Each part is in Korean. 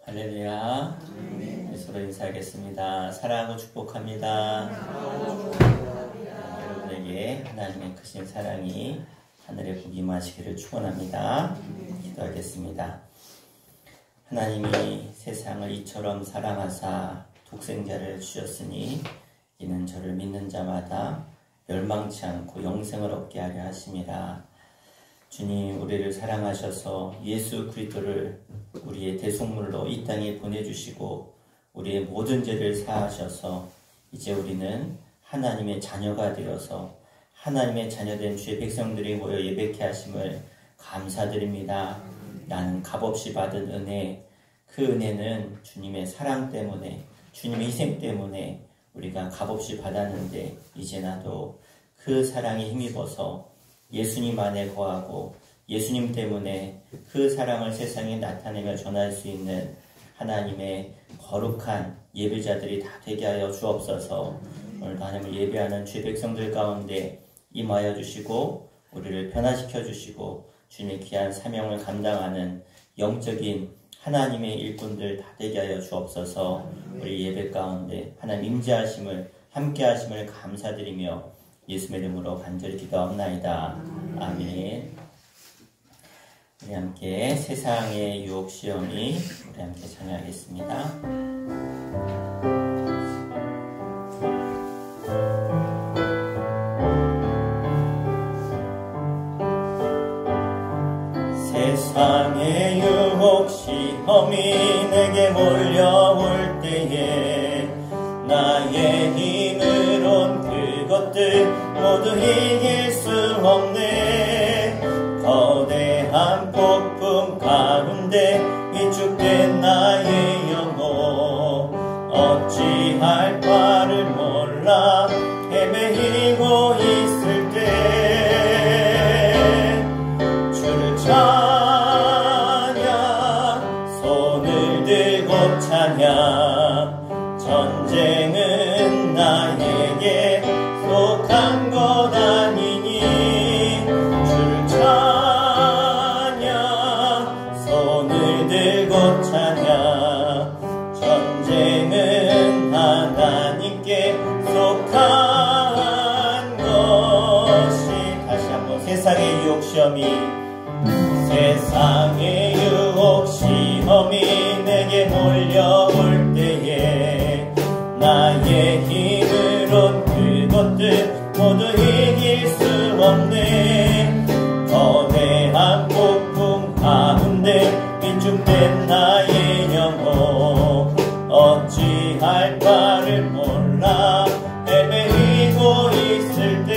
할렐루야. 서로 인사하겠습니다. 사랑하고 축복합니다. 여러분에게 하나님의 크신 사랑이 하늘에 복 임하시기를 축원합니다. 기도하겠습니다. 하나님이 세상을 이처럼 사랑하사 독생자를 주셨으니 이는 저를 믿는 자마다 멸망치 않고 영생을 얻게 하려 하심이라. 주님, 우리를 사랑하셔서 예수 그리스도를 우리의 대속물로 이 땅에 보내주시고 우리의 모든 죄를 사하셔서 이제 우리는 하나님의 자녀가 되어서 하나님의 자녀된 주의 백성들이 모여 예배케 하심을 감사드립니다. 나는 값없이 받은 은혜, 그 은혜는 주님의 사랑 때문에, 주님의 희생 때문에 우리가 값없이 받았는데 이제 나도 그 사랑에 힘입어서 예수님 안에 거하고 예수님 때문에 그 사랑을 세상에 나타내며 전할 수 있는 하나님의 거룩한 예배자들이 다 되게 하여 주옵소서. 오늘도 하나님을 예배하는 주의 백성들 가운데 임하여 주시고 우리를 변화시켜 주시고 주님의 귀한 사명을 감당하는 영적인 하나님의 일꾼들 다 되게 하여 주옵소서. 우리 예배 가운데 하나님 임재하심을 함께 하심을 감사드리며 예수의 이름으로 간절히 기도하옵나이다. 아멘. 우리 함께 세상의 유혹 시험이 우리 함께 찬양하겠습니다. 세상의 유혹 시험이 내게 몰려올 때에 나의 힘으론 그것들 모두 이길 수 없네. 거대한 폭풍 가운데 위축된 나의 영혼 어찌할 바를 몰라 헤매이고 있을 때 주를 찬양 손을 들고 찬양 전쟁은 나에게 속한 것 아니니 주를 찬양 손을 들고 찬양 전쟁은 하나님께 속한 것이. 다시 한번 세상의 유혹 시험이 세상의 유혹 시험이 내게 몰려올 때에 나의 힘으론 그것들 모두 이길 수 없네. 거대한 폭풍 가운데 위축된 나의 영혼 어찌할 바를 몰라 헤매이고 있을 때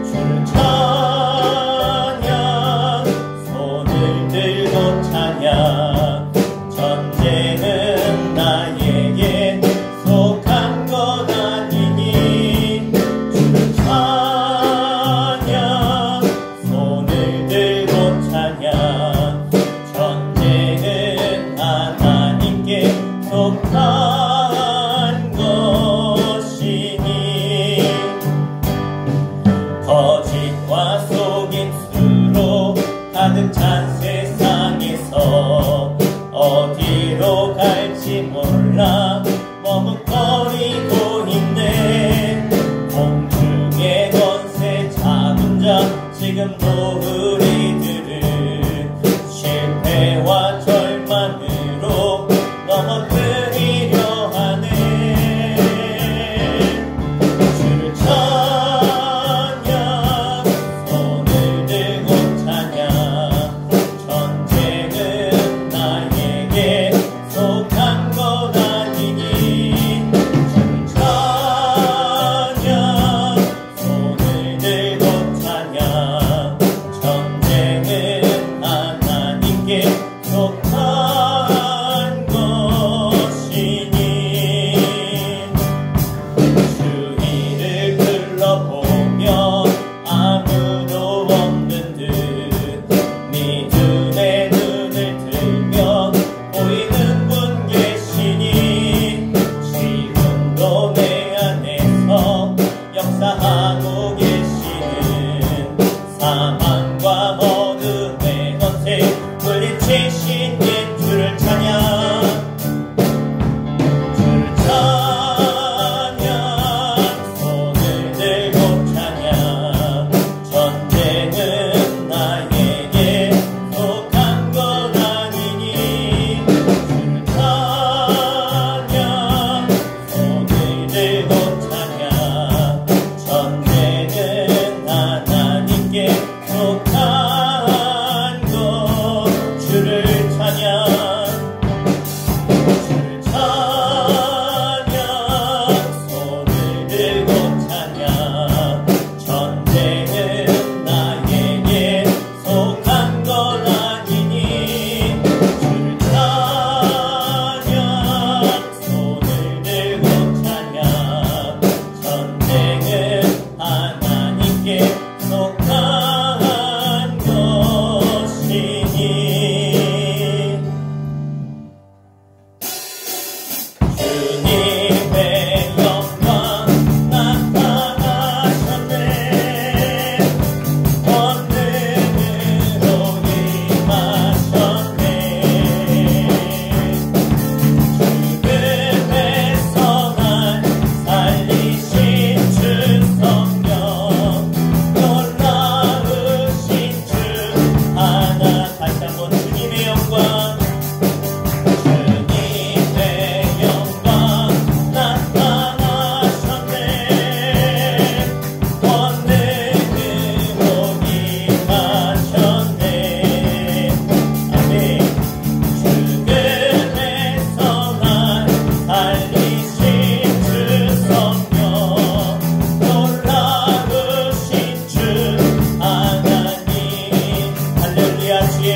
주를 찬양 손을 들고 찬양 전쟁은 나에게 속한 것 아니니 주를 찬양 손을 들고 찬양 전쟁은 하나님께 속한 것이니. 거짓과 속임수로 가득 찬 세상에서 어디로 갈지 몰라 머뭇거리고 있네. 공중의 권세 잡은 자 지금도 우리들은 실패와 절망으로 넘어뜨리려 하네. 주를 찬양 손을 들고 찬양 전쟁은 나에게 속한 것 아니니 주를 찬양 손을 들고 찬양 전쟁은 하나님께 속한 것이니. 주위를 둘러보며 아무도 없는 듯 믿음의 눈을 들며 보이는 분 계시니 지금도 내 안에서 역사하고 계시는 사망과 어둠의 권세 물리치시는 신인 주를 찬양 주를 찬양 손을 들고 찬양 전쟁은 나에게 속한 것 아니니 주를 찬양 손을 들고 찬양 전쟁은 하나님께 속한 것 주를 찬양 주를 찬양 손을 들고 찬양 전쟁은 나에게 속한 것 아니니 주를 찬양 손을 들고 찬양 전쟁은 하나님께 속한 것이니 주님의 영광 나타나셨네 권능으로 임하셨네 죽음에서 날 살리신 주 성령 놀라우신 주 하나 다시 한번 주님의 영광 주님의 영광 나타나셨네 권능으로 임하셨네 아멘 죽음에서 날 살리신 주 성령 놀라우신 주 하나님 할렐루야 주의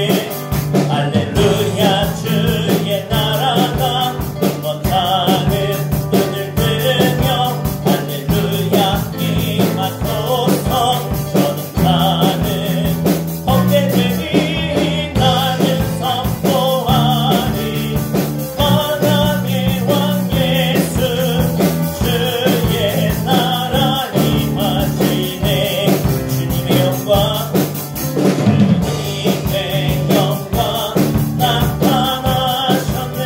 할렐루야 주의 나라가 못하는 눈을 뜨며 할렐루야 임하소서 저는 가는 헛되들이 나는 선포하리 만왕의 왕 예수 주의 나라 임하시네 주님의 영광 주님의 영광 나타나셨네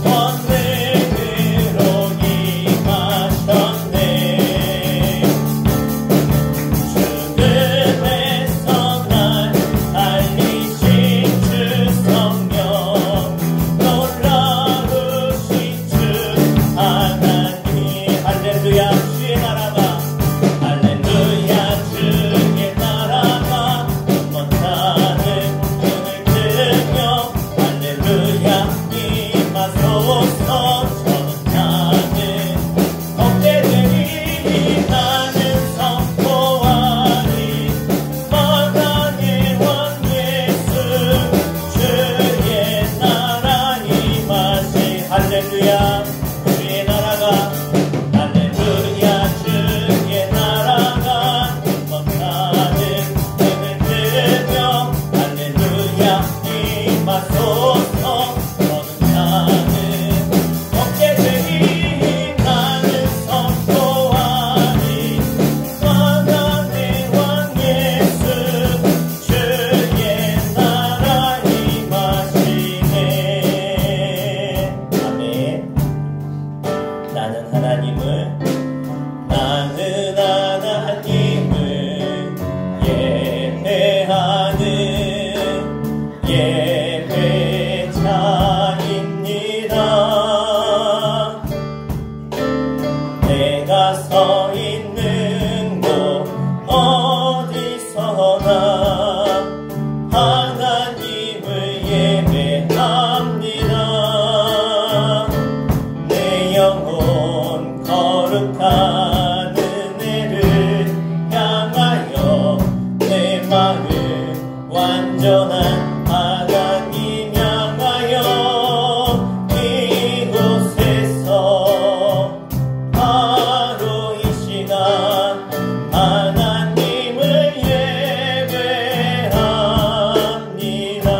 권능으로 임하셨네 죽음에서 날 살리신 주 성령 놀라우신 주 하나님 할렐루야 주의 나라가 할렐루야 주의 나라가 못하는 눈을 뜨며 할렐루야 임하소서 저는 가는 헛되들이 나는 선포하리 만왕의 왕 예수 주의 나라 임하시 할렐루야 주의 나라가 할렐루야 주의 나라가 못하는 눈을 뜨며 할렐루야 임하소서 저는 가는 헛되들이 나는 선포하리 만왕의 왕 예수 주의 나라 임하시네 아멘 나는 하나님을 예배하는 예배자입니다 내가 서 있는 곳 어디서나 하나님을 예배합니다 내 영혼 거룩한 은혜를 향하여 내 마음 완전한 하나님 향하여 이곳에서 바로 이 시간 하나님을 예배합니다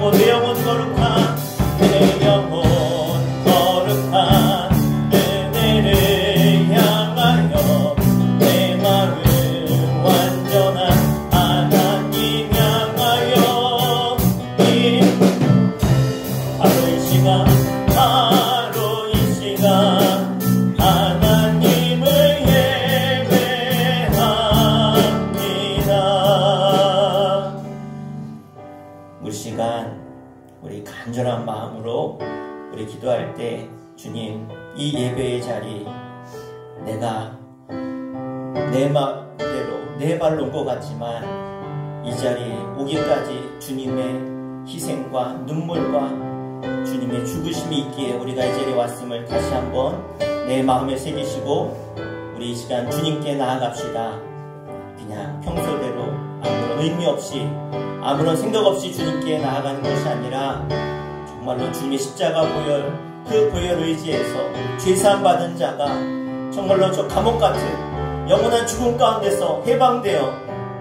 거룩하고 내 영혼 거룩한 내 영혼 거룩한 은혜를 향하여 내 마음 완전한 하나님 향하여 바로 이 시간 바로 이 시간 하나님을 예배합니다. 우리 시간 우리 간절한 마음으로 우리 기도할 때 주님 이 예배의 자리 내가 내 마음대로 내 발로 온 것 같지만 이 자리에 오기까지 주님의 희생과 눈물과 주님의 죽으심이 있기에 우리가 이 자리에 왔음을 다시 한번 내 마음에 새기시고 우리 이 시간 주님께 나아갑시다. 그냥 평소대로 아무런 의미 없이 아무런 생각 없이 주님께 나아가는 것이 아니라 정말로 주님의 십자가 보혈 그 보혈을 의지해서 죄사함 받은 자가 정말로 저 감옥 같은 영원한 죽음 가운데서 해방되어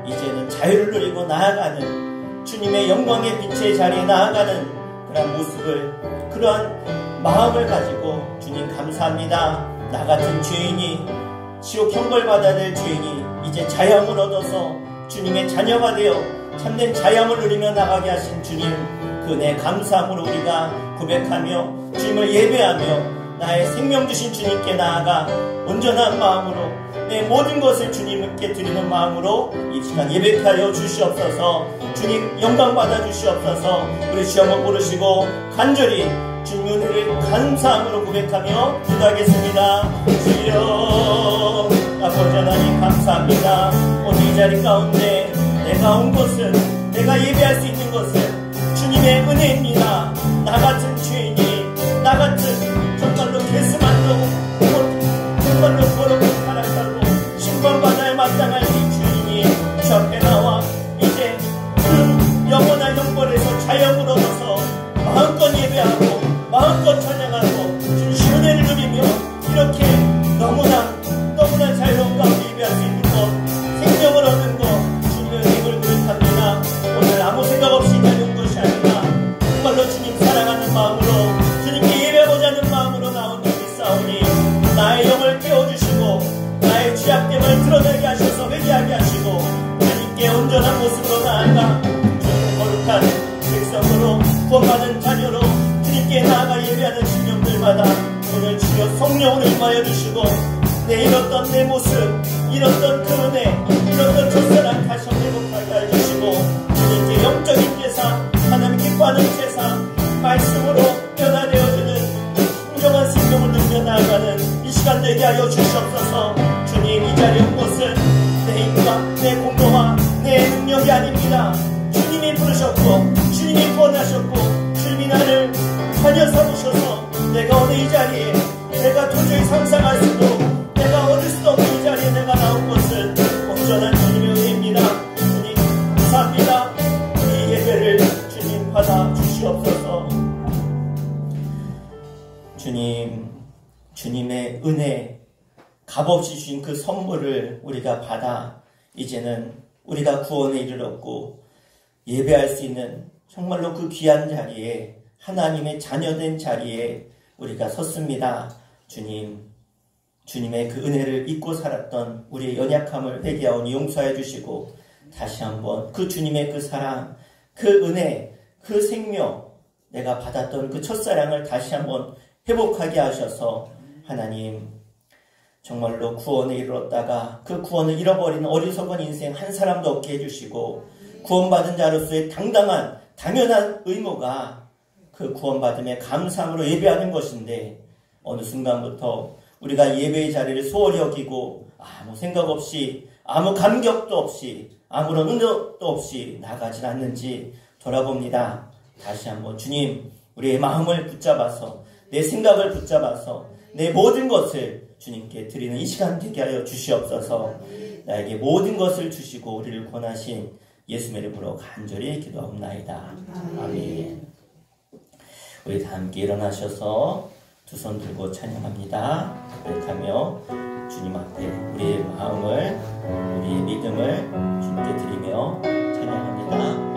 이제는 자유를 누리고 나아가는 주님의 영광의 빛의 자리에 나아가는 그러한 모습을 그러한 마음을 가지고 주님 감사합니다. 나 같은 죄인이 지옥 형벌받아야 될 죄인이 이제 자유함을 얻어서 주님의 자녀가 되어 참된 자유함을 누리며 나가게 하신 주님 그 은혜 감사함으로 우리가 고백하며 주님을 예배하며 나의 생명 주신 주님께 나아가 온전한 마음으로 내 모든 것을 주님께 드리는 마음으로 이 시간 예배하여 주시옵소서. 주님 영광 받아 주시옵소서. 우리 주 한번 부르시고 간절히 주님 은혜를 감사함으로 고백하며 기도하겠습니다. 주여 아버지 하나님 감사합니다. 오늘 이 자리 가운데 내가 온 것은 내가 예배할 수 있는 것은 주님의 은혜입니다. 나 같은 죄인이 나 같은 정말로 개수만도 정말로 거룩한 살아가고 심판받아야 마땅할 이 주인이 주 앞에 나와 이제 그 영원한 형벌에서 자유함을 얻어서 마음껏 예배하고 마음껏 찬양하고 주님 은혜를 누리며 이렇게 너무나 자유로운 가운데 예배할 수 있는 것 생명을 얻는 것 주님의 은혜를 고백합니다. 오늘 아무 생각 없이 다녀온 것이 아니라 정말로 주님 사랑하는 마음으로 주님께 예배하고자 하는 마음으로 나온 여기 싸우니 나의 영을 깨워주시고 나의 취약됨을 드러내게 하셔서 회개하게 하시고 주님께 온전한 모습으로 나아가 주님 거룩한 백성으로 구원받은 자녀로 주님께 나아가 예배하는 신령들마다 오늘 주여 성령을 임하여 주시고 내 잃었던 내 모습 잃었던 그 은혜 잃었던 첫사랑 다시 한번 회복하게 해주시고 주님께 영적인 제사 하나님 기뻐하는 제사 말씀으로 변화되어주는 진정한 생명을 누리며 나아가는 이 시간 되게 하여 주시옵소서. 주님 이 자리에 온 것은 내 힘과 내 공로와 내 능력이 아닙니다. 주님이 부르셨고 주님이 구원하셨고 주님이 나를 자녀 삼으셔서 내가 오늘 이 자리에 내가 도저히 상상할 수도 내가 얻을 수도 없는 이 자리에 내가 나온 것은 온전한 주님의 은혜입니다. 주님 감사합니다. 이 예배를 주님 받아 주시옵소서. 주님의 은혜 값없이 주신 그 선물을 우리가 받아 이제는 우리가 구원에 이르렀고 예배할 수 있는 정말로 그 귀한 자리에 하나님의 자녀된 자리에 우리가 섰습니다. 주님의 그 은혜를 잊고 살았던 우리의 연약함을 회개하오니 용서해 주시고 다시 한번 그 주님의 그 사랑, 그 은혜, 그 생명 내가 받았던 그 첫사랑을 다시 한번 회복하게 하셔서 하나님 정말로 구원에 이르렀다가 그 구원을 잃어버린 어리석은 인생 한 사람도 없게 해주시고 구원받은 자로서의 당연한 의무가 그 구원받음에 감사함으로 예배하는 것인데 어느 순간부터 우리가 예배의 자리를 소홀히 여기고 아무 생각 없이 아무 감격도 없이 아무런 은혜도 없이 나가진 않는지 돌아봅니다. 다시 한번 주님 우리의 마음을 붙잡아서 내 생각을 붙잡아서 내 모든 것을 주님께 드리는 이 시간 되게 하여 주시옵소서. 나에게 모든 것을 주시고 우리를 권하신 예수의 이름으로 간절히 기도하옵나이다. 아멘. 우리 다 함께 일어나셔서 두 손 들고 찬양합니다. 고백하며 주님 앞에 우리의 마음을 우리의 믿음을 주님께 드리며 찬양합니다.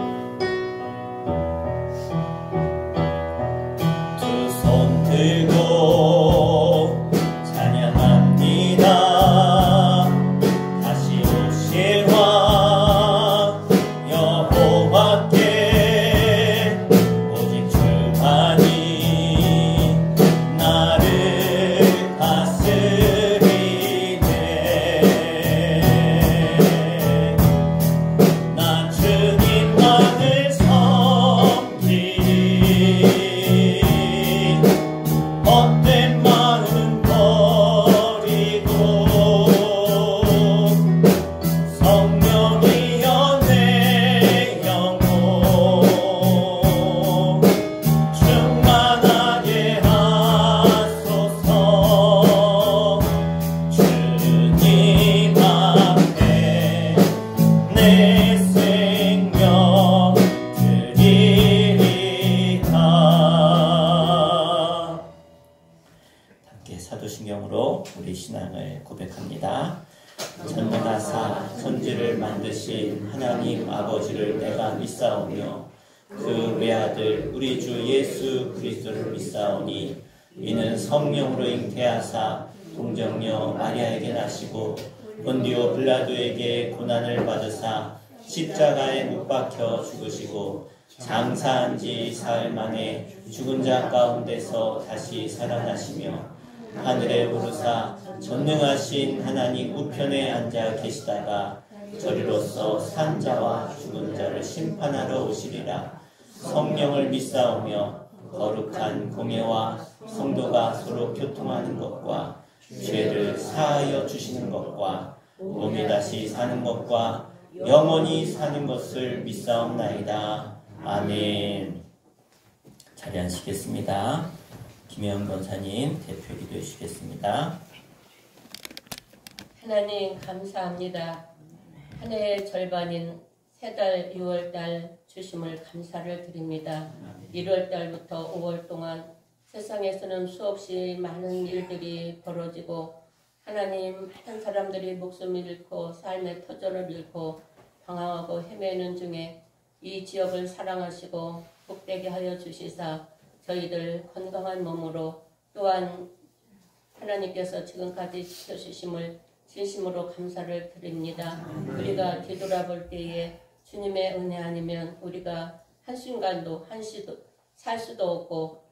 전능하사 천지를 만드신 하나님 아버지를 내가 믿사오며 그 외아들 우리 주 예수 그리스도를 믿사오니 이는 성령으로 잉태하사 동정녀 마리아에게 나시고 본디오 빌라도에게 고난을 받으사 십자가에 못 박혀 죽으시고 장사한 지 사흘 만에 죽은 자 가운데서 다시 살아나시며 하늘에 오르사 전능하신 하나님 우편에 앉아 계시다가 저리로서 산 자와 죽은 자를 심판하러 오시리라. 성령을 믿사오며 거룩한 공예와 성도가 서로 교통하는 것과 죄를 사하여 주시는 것과 몸이 다시 사는 것과 영원히 사는 것을 믿사옵나이다. 아멘. 자리 앉으시겠습니다. 김혜영 권사님 대표 기도해 주시겠습니다. 하나님 감사합니다. 한 해의 절반인 새달 6월달 주심을 감사를 드립니다. 1월달부터 5월 동안 세상에서는 수없이 많은 일들이 벌어지고 하나님 많은 사람들이 목숨을 잃고 삶의 터전을 잃고 방황하고 헤매는 중에 이 지역을 사랑하시고 복되게 하여 주시사 저희들 건강한 몸으로 또한 하나님께서 지금까지 지켜주심을 진심으로 감사를 드립니다. 우리가 뒤돌아볼 때에 주님의 은혜 아니면 우리가 한순간도 한시도 살 수도 없고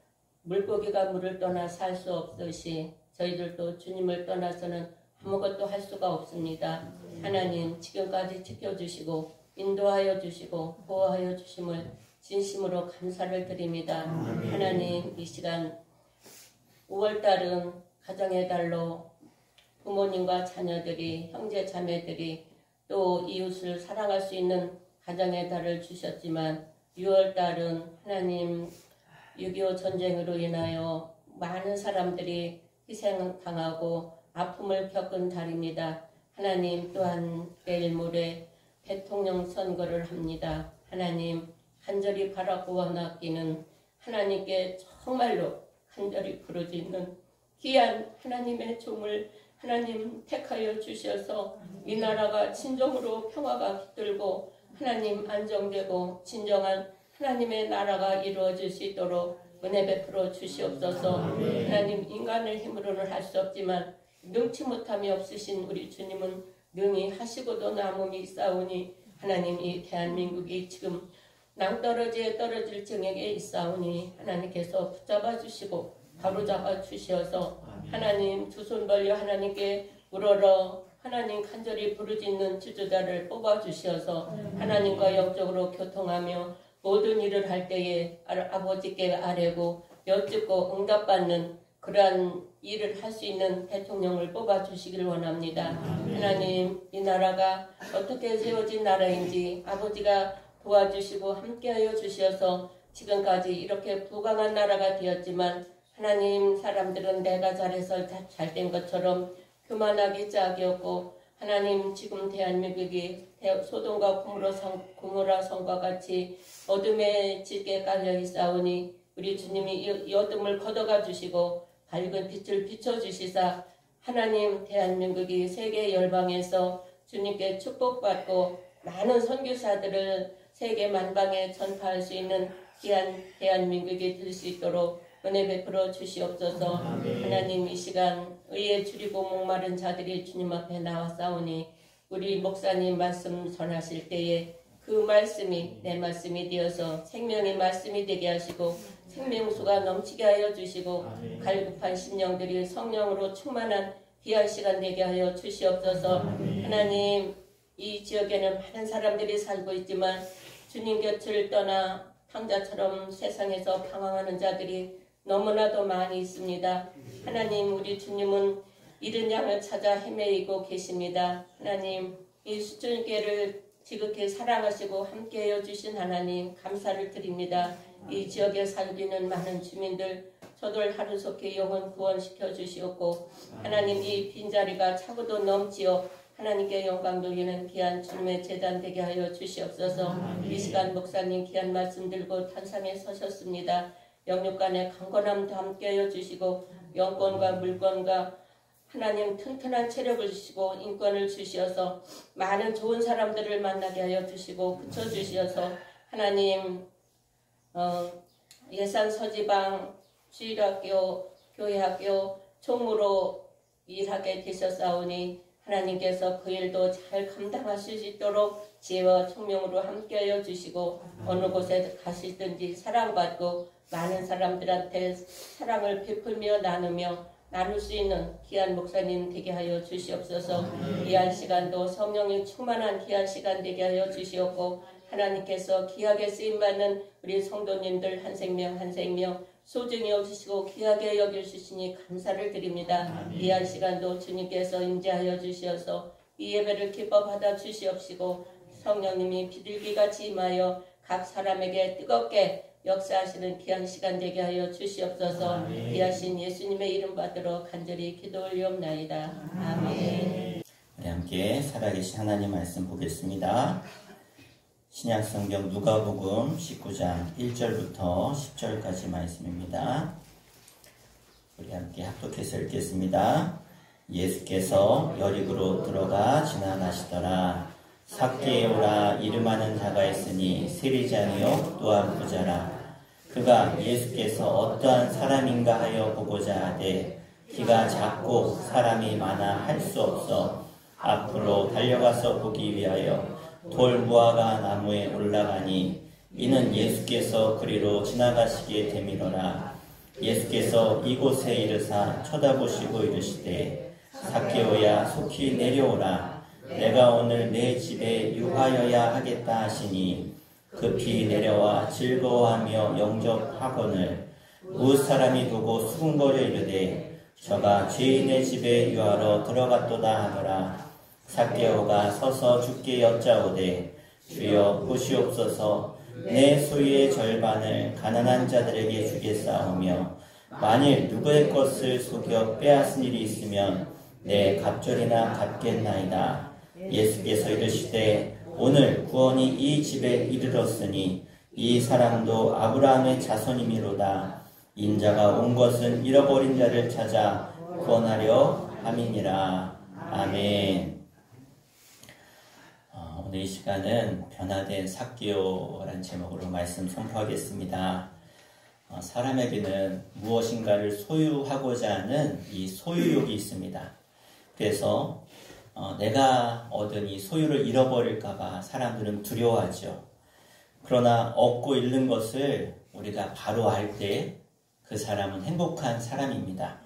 물고기가 물을 떠나 살 수 없듯이 저희들도 주님을 떠나서는 아무것도 할 수가 없습니다. 하나님 지금까지 지켜주시고 인도하여 주시고 보호하여 주심을 진심으로 감사를 드립니다. 하나님 이 시간 5월달은 가정의 달로 부모님과 자녀들이 형제 자매들이 또 이웃을 사랑할 수 있는 가정의 달을 주셨지만 6월달은 하나님 6.25 전쟁으로 인하여 많은 사람들이 희생당하고 아픔을 겪은 달입니다. 하나님 또한 내일 모레 대통령 선거를 합니다. 하나님 간절히 바라고 원하기는 하나님께 정말로 간절히 부르짖는 귀한 하나님의 종을 하나님 택하여 주셔서 이 나라가 진정으로 평화가 깃들고 하나님 안정되고 진정한 하나님의 나라가 이루어질 수 있도록 은혜 베풀어 주시옵소서. 하나님 인간의 힘으로는 할 수 없지만 능치 못함이 없으신 우리 주님은 능히 하시고도 남음이 있사오니 하나님 이 대한민국이 지금 낭떠러지에 떨어질 정액에 있사오니 하나님께서 붙잡아 주시고 바로잡아 주시어서 하나님 두 손 벌려 하나님께 우러러 하나님 간절히 부르짖는 지도자를 뽑아 주시어서 하나님과 영적으로 교통하며 모든 일을 할 때에 아버지께 아뢰고 여쭙고 응답받는 그러한 일을 할 수 있는 대통령을 뽑아 주시기를 원합니다. 하나님 이 나라가 어떻게 세워진 나라인지 아버지가 도와주시고 함께하여 주셔서 지금까지 이렇게 부강한 나라가 되었지만 하나님 사람들은 내가 잘해서 잘된 것처럼 교만하기 짝이었고 하나님 지금 대한민국이 소돔과 고모라 성과 같이 어둠의 지게 깔려 있사오니 우리 주님이 이 어둠을 걷어가 주시고 밝은 빛을 비춰주시사 하나님 대한민국이 세계 열방에서 주님께 축복받고 많은 선교사들을 세계 만방에 전파할 수 있는 귀한 대한민국이 될 수 있도록 은혜 베풀어 주시옵소서. 하나님 이 시간 의에 줄이고 목마른 자들이 주님 앞에 나와싸우니 우리 목사님 말씀 전하실 때에 그 말씀이 내 말씀이 되어서 생명의 말씀이 되게 하시고 생명수가 넘치게 하여 주시고 갈급한 심령들이 성령으로 충만한 귀한 시간 되게 하여 주시옵소서. 하나님 이 지역에는 많은 사람들이 살고 있지만 주님 곁을 떠나 탕자처럼 세상에서 방황하는 자들이 너무나도 많이 있습니다. 하나님 우리 주님은 잃은 양을 찾아 헤매이고 계십니다. 하나님 이 수준계를 지극히 사랑하시고 함께해 주신 하나님 감사를 드립니다. 이 지역에 살기는 많은 주민들 저들 하루속히 영혼 구원시켜 주시옵고 하나님 이 빈자리가 차고도 넘치어 하나님께 영광 돌리는 귀한 주님의 제단 되게 하여 주시옵소서. 이 시간 목사님 귀한 말씀 들고 탄상에 서셨습니다. 영육간의 강건함도 함께하여 주시고 영권과 물권과 하나님 튼튼한 체력을 주시고 인권을 주시어서 많은 좋은 사람들을 만나게 하여 주시고 붙여주시어서 하나님 예산 서지방 주일학교 교회학교 총무로 일하게 되셨사오니 하나님께서 그 일도 잘 감당하실 수 있도록 지혜와 총명으로 함께하여 주시고 어느 곳에 가시든지 사랑받고 많은 사람들한테 사랑을 베풀며 나눌 수 있는 귀한 목사님 되게 하여 주시옵소서. 귀한 시간도 성령이 충만한 귀한 시간 되게 하여 주시옵고 하나님께서 귀하게 쓰임받는 우리 성도님들 한 생명 한 생명 소중히 여기시고 귀하게 여겨주시니 감사를 드립니다. 귀한 시간도 주님께서 임재하여 주시어서 이 예배를 기뻐 받아 주시옵시고 성령님이 비둘기같이 임하여 각 사람에게 뜨겁게 역사하시는 귀한 시간 되게 하여 주시옵소서. 귀하신 예수님의 이름 받들어 간절히 기도 올리옵나이다. 아멘. 우리 함께 살아계신 하나님 말씀 보겠습니다. 신약성경 누가복음 19장 1절부터 10절까지 말씀입니다. 우리 함께 합독해서 읽겠습니다. 예수께서 여리고로 들어가 지나가시더라. 삭개오라 이름하는 자가 있으니 세리장이요 또한 부자라. 그가 예수께서 어떠한 사람인가 하여 보고자 하되 키가 작고 사람이 많아 할 수 없어 앞으로 달려가서 보기 위하여 돌무화과 나무에 올라가니 이는 예수께서 그리로 지나가시기에 되미로라. 예수께서 이곳에 이르사 쳐다보시고 이르시되 삭개오야 속히 내려오라. 내가 오늘 내 집에 유하여야 하겠다 하시니 급히 내려와 즐거워하며 영접하거늘 무사람이 보고 수군거려 이르되 저가 죄인의 집에 유하러 들어갔도다 하더라. 삭개오가 서서 주께 여짜오되 주여 보시옵소서. 내 소유의 절반을 가난한 자들에게 주겠사오며 만일 누구의 것을 속여 빼앗은 일이 있으면 내 갑절이나 갚겠나이다. 예수께서 이르시되 오늘 구원이 이 집에 이르렀으니 이 사람도 아브라함의 자손이미로다. 인자가 온 것은 잃어버린 자를 찾아 구원하려 함이니라. 아멘. 오늘 이 시간은 변화된 삭개오라는 제목으로 말씀 선포하겠습니다. 사람에게는 무엇인가를 소유하고자 하는 이 소유욕이 있습니다. 그래서 내가 얻은 이 소유를 잃어버릴까봐 사람들은 두려워하죠. 그러나 얻고 잃는 것을 우리가 바로 알 때 그 사람은 행복한 사람입니다.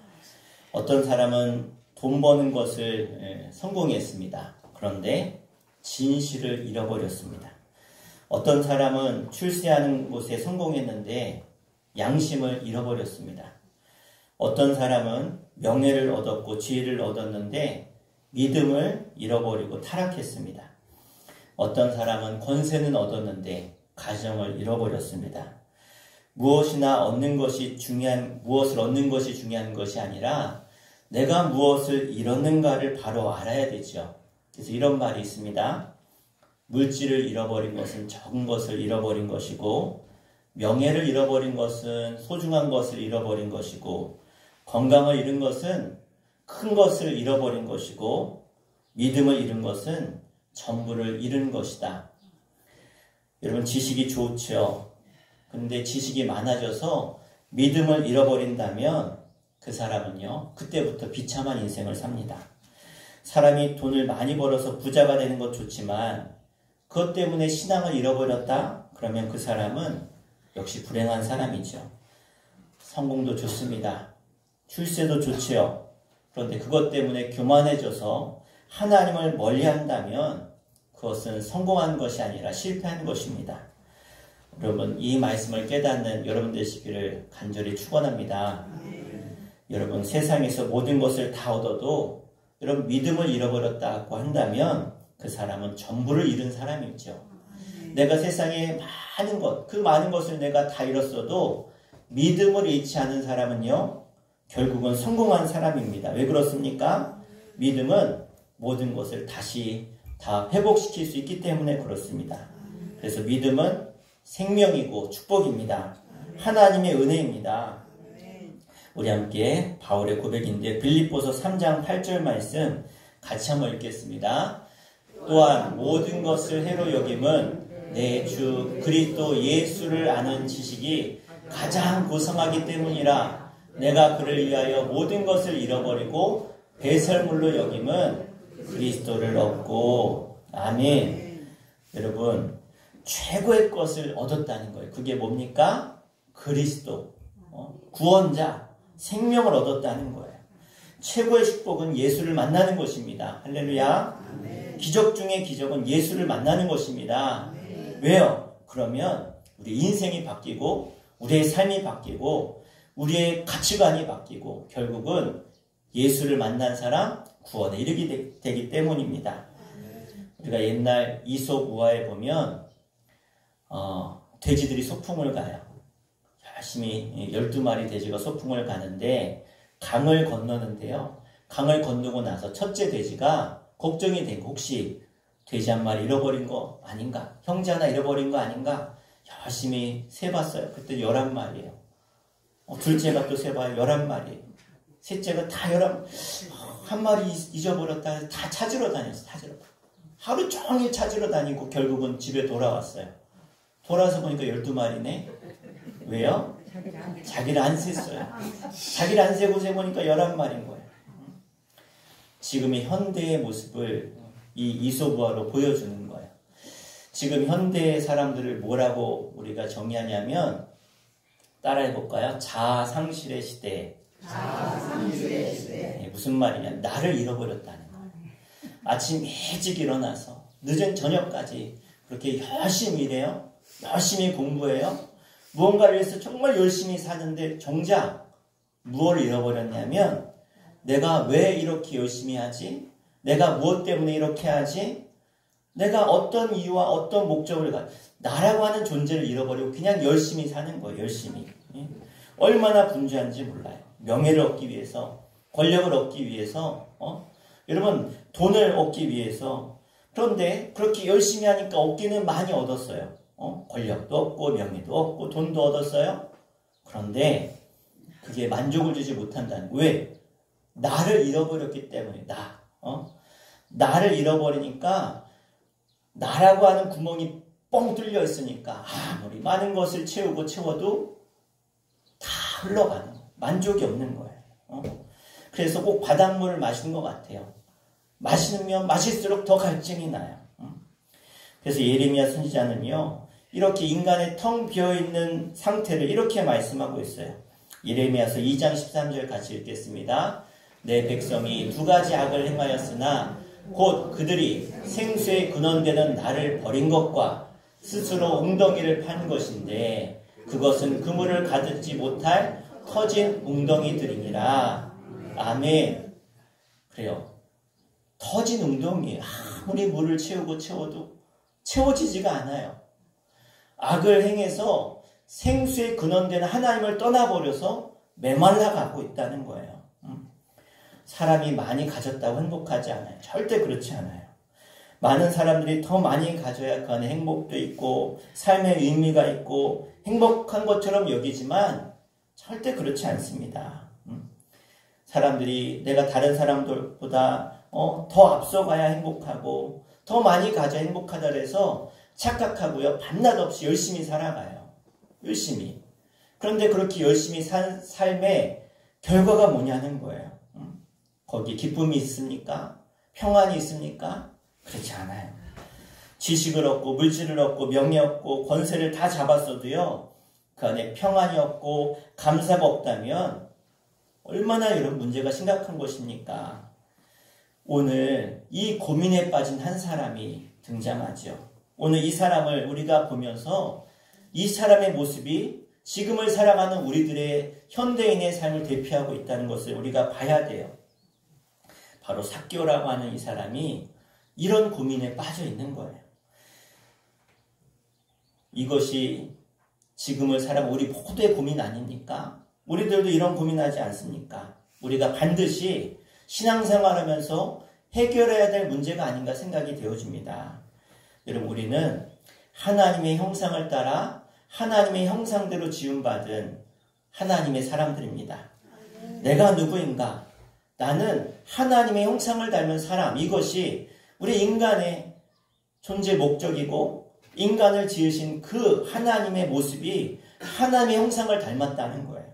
어떤 사람은 돈 버는 것을 성공했습니다. 그런데 진실을 잃어버렸습니다. 어떤 사람은 출세하는 곳에 성공했는데 양심을 잃어버렸습니다. 어떤 사람은 명예를 얻었고 지혜를 얻었는데 믿음을 잃어버리고 타락했습니다. 어떤 사람은 권세는 얻었는데 가정을 잃어버렸습니다. 무엇을 얻는 것이 중요한 것이 아니라 내가 무엇을 잃었는가를 바로 알아야 되죠. 그래서 이런 말이 있습니다. 물질을 잃어버린 것은 적은 것을 잃어버린 것이고 명예를 잃어버린 것은 소중한 것을 잃어버린 것이고 건강을 잃은 것은 큰 것을 잃어버린 것이고 믿음을 잃은 것은 전부를 잃은 것이다. 여러분 지식이 좋죠. 근데 지식이 많아져서 믿음을 잃어버린다면 그 사람은요 그때부터 비참한 인생을 삽니다. 사람이 돈을 많이 벌어서 부자가 되는 것 좋지만 그것 때문에 신앙을 잃어버렸다? 그러면 그 사람은 역시 불행한 사람이죠. 성공도 좋습니다. 출세도 좋지요. 그런데 그것 때문에 교만해져서 하나님을 멀리한다면 그것은 성공한 것이 아니라 실패한 것입니다. 여러분 이 말씀을 깨닫는 여러분 되시기를 간절히 축원합니다. 여러분 세상에서 모든 것을 다 얻어도 여러분 믿음을 잃어버렸다고 한다면 그 사람은 전부를 잃은 사람이죠. 내가 세상에 많은 것, 그 많은 것을 내가 다 잃었어도 믿음을 잃지 않은 사람은요 결국은 성공한 사람입니다. 왜 그렇습니까? 믿음은 모든 것을 다시 다 회복시킬 수 있기 때문에 그렇습니다. 그래서 믿음은 생명이고 축복입니다. 하나님의 은혜입니다. 우리 함께 바울의 고백인데 빌립보서 3장 8절 말씀 같이 한번 읽겠습니다. 또한 모든 것을 해로 여김은 내 주 그리스도 예수를 아는 지식이 가장 고상하기 때문이라. 내가 그를 위하여 모든 것을 잃어버리고 배설물로 여김은 그리스도를 얻고. 아멘. 여러분, 최고의 것을 얻었다는 거예요. 그게 뭡니까? 그리스도, 구원자, 생명을 얻었다는 거예요. 최고의 축복은 예수를 만나는 것입니다. 할렐루야. 기적 중에 기적은 예수를 만나는 것입니다. 왜요? 그러면 우리 인생이 바뀌고 우리의 삶이 바뀌고 우리의 가치관이 바뀌고 결국은 예수를 만난 사람 구원에 이르게 되기 때문입니다. 우리가 옛날 이솝 우화에 보면 돼지들이 소풍을 가요. 열심히 12마리 돼지가 소풍을 가는데 강을 건너는데요. 강을 건너고 나서 첫째 돼지가 걱정이 되고 혹시 돼지 한 마리 잃어버린 거 아닌가? 형제 하나 잃어버린 거 아닌가? 열심히 세봤어요. 그때 11마리예요. 둘째가 또 세봐요. 11마리. 셋째가 다 11마리. 한 마리 잊어버렸다. 다 찾으러 다녔어요. 하루 종일 찾으러 다니고 결국은 집에 돌아왔어요. 돌아와서 보니까 12마리네. 왜요? 자기를 안 셌어요. 자기를 안 세고 세보니까 11마리인 거예요. 지금의 현대의 모습을 이 이솝우화로 보여주는 거예요. 지금 현대 사람들을 뭐라고 우리가 정의하냐면 따라해볼까요? 자아상실의 시대. 자아상실의 시대. 무슨 말이냐? 나를 잃어버렸다는 거예요. 아침 일찍 일어나서 늦은 저녁까지 그렇게 열심히 일해요. 열심히 공부해요. 무언가를 위해서 정말 열심히 사는데 정작 무엇을 잃어버렸냐면 내가 왜 이렇게 열심히 하지? 내가 무엇 때문에 이렇게 하지? 내가 어떤 이유와 어떤 목적을 나라고 하는 존재를 잃어버리고 그냥 열심히 사는 거예요. 열심히. 얼마나 분주한지 몰라요. 명예를 얻기 위해서, 권력을 얻기 위해서, 여러분 돈을 얻기 위해서. 그런데 그렇게 열심히 하니까 얻기는 많이 얻었어요. 권력도 얻고 명예도 얻고 돈도 얻었어요. 그런데 그게 만족을 주지 못한다는 거예요. 왜? 나를 잃어버렸기 때문에. 나를 잃어버리니까 나라고 하는 구멍이 뻥 뚫려 있으니까 아무리 많은 것을 채워도 다 흘러가는 거예요. 만족이 없는 거예요. 그래서 꼭 바닷물을 마시는 것 같아요. 마시면 마실수록 더 갈증이 나요. 그래서 예레미야 선지자는요, 이렇게 인간의 텅 비어있는 상태를 이렇게 말씀하고 있어요. 예레미야서 2장 13절 같이 읽겠습니다. 내 백성이 두 가지 악을 행하였으나 곧 그들이 생수의 근원되는 나를 버린 것과 스스로 웅덩이를 판 것인데 그것은 그물을 가득지 못할 터진 웅덩이들이니라. 아멘. 그래요. 터진 웅덩이. 아무리 물을 채워도 채워지지가 않아요. 악을 행해서 생수의 근원되는 하나님을 떠나버려서 메말라가고 있다는 거예요. 사람이 많이 가졌다고 행복하지 않아요. 절대 그렇지 않아요. 많은 사람들이 더 많이 가져야 그 안에 행복도 있고 삶의 의미가 있고 행복한 것처럼 여기지만 절대 그렇지 않습니다. 사람들이 내가 다른 사람들보다 더 앞서가야 행복하고 더 많이 가져야 행복하다 그래서 착각하고요. 밤낮 없이 열심히 살아가요. 열심히. 그런데 그렇게 열심히 산 삶의 결과가 뭐냐는 거예요. 거기 기쁨이 있습니까? 평안이 있습니까? 그렇지 않아요. 지식을 얻고 물질을 얻고 명예 얻고 권세를 다 잡았어도요. 그 안에 평안이 없고 감사가 없다면 얼마나 이런 문제가 심각한 것입니까? 오늘 이 고민에 빠진 한 사람이 등장하죠. 오늘 이 사람을 우리가 보면서 이 사람의 모습이 지금을 살아가는 우리들의 현대인의 삶을 대표하고 있다는 것을 우리가 봐야 돼요. 바로 삭개오라고 하는 이 사람이 이런 고민에 빠져 있는 거예요. 이것이 지금을 살아가는 우리 모두의 고민 아닙니까? 우리들도 이런 고민하지 않습니까? 우리가 반드시 신앙생활하면서 해결해야 될 문제가 아닌가 생각이 되어집니다. 여러분, 우리는 하나님의 형상을 따라 하나님의 형상대로 지음받은 하나님의 사람들입니다. 내가 누구인가? 나는 하나님의 형상을 닮은 사람. 이것이 우리 인간의 존재 목적이고 인간을 지으신 그 하나님의 모습이 하나님의 형상을 닮았다는 거예요.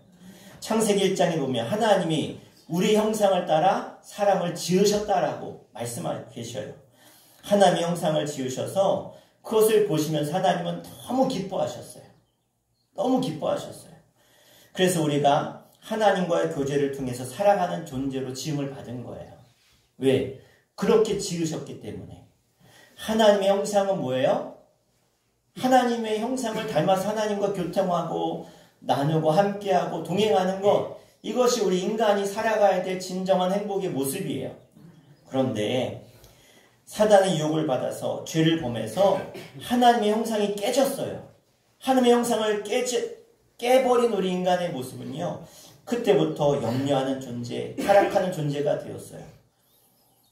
창세기 1장에 보면 하나님이 우리 형상을 따라 사람을 지으셨다라고 말씀하고 계셔요. 하나님의 형상을 지으셔서 그것을 보시면서 하나님은 너무 기뻐하셨어요. 너무 기뻐하셨어요. 그래서 우리가 하나님과의 교제를 통해서 살아가는 존재로 지음을 받은 거예요. 왜? 그렇게 지으셨기 때문에. 하나님의 형상은 뭐예요? 하나님의 형상을 닮아서 하나님과 교통하고 나누고 함께하고 동행하는 것, 이것이 우리 인간이 살아가야 될 진정한 행복의 모습이에요. 그런데 사단의 유혹을 받아서 죄를 범해서 하나님의 형상이 깨졌어요. 하나님의 형상을 깨버린 우리 인간의 모습은요, 그때부터 염려하는 존재, 타락하는 존재가 되었어요.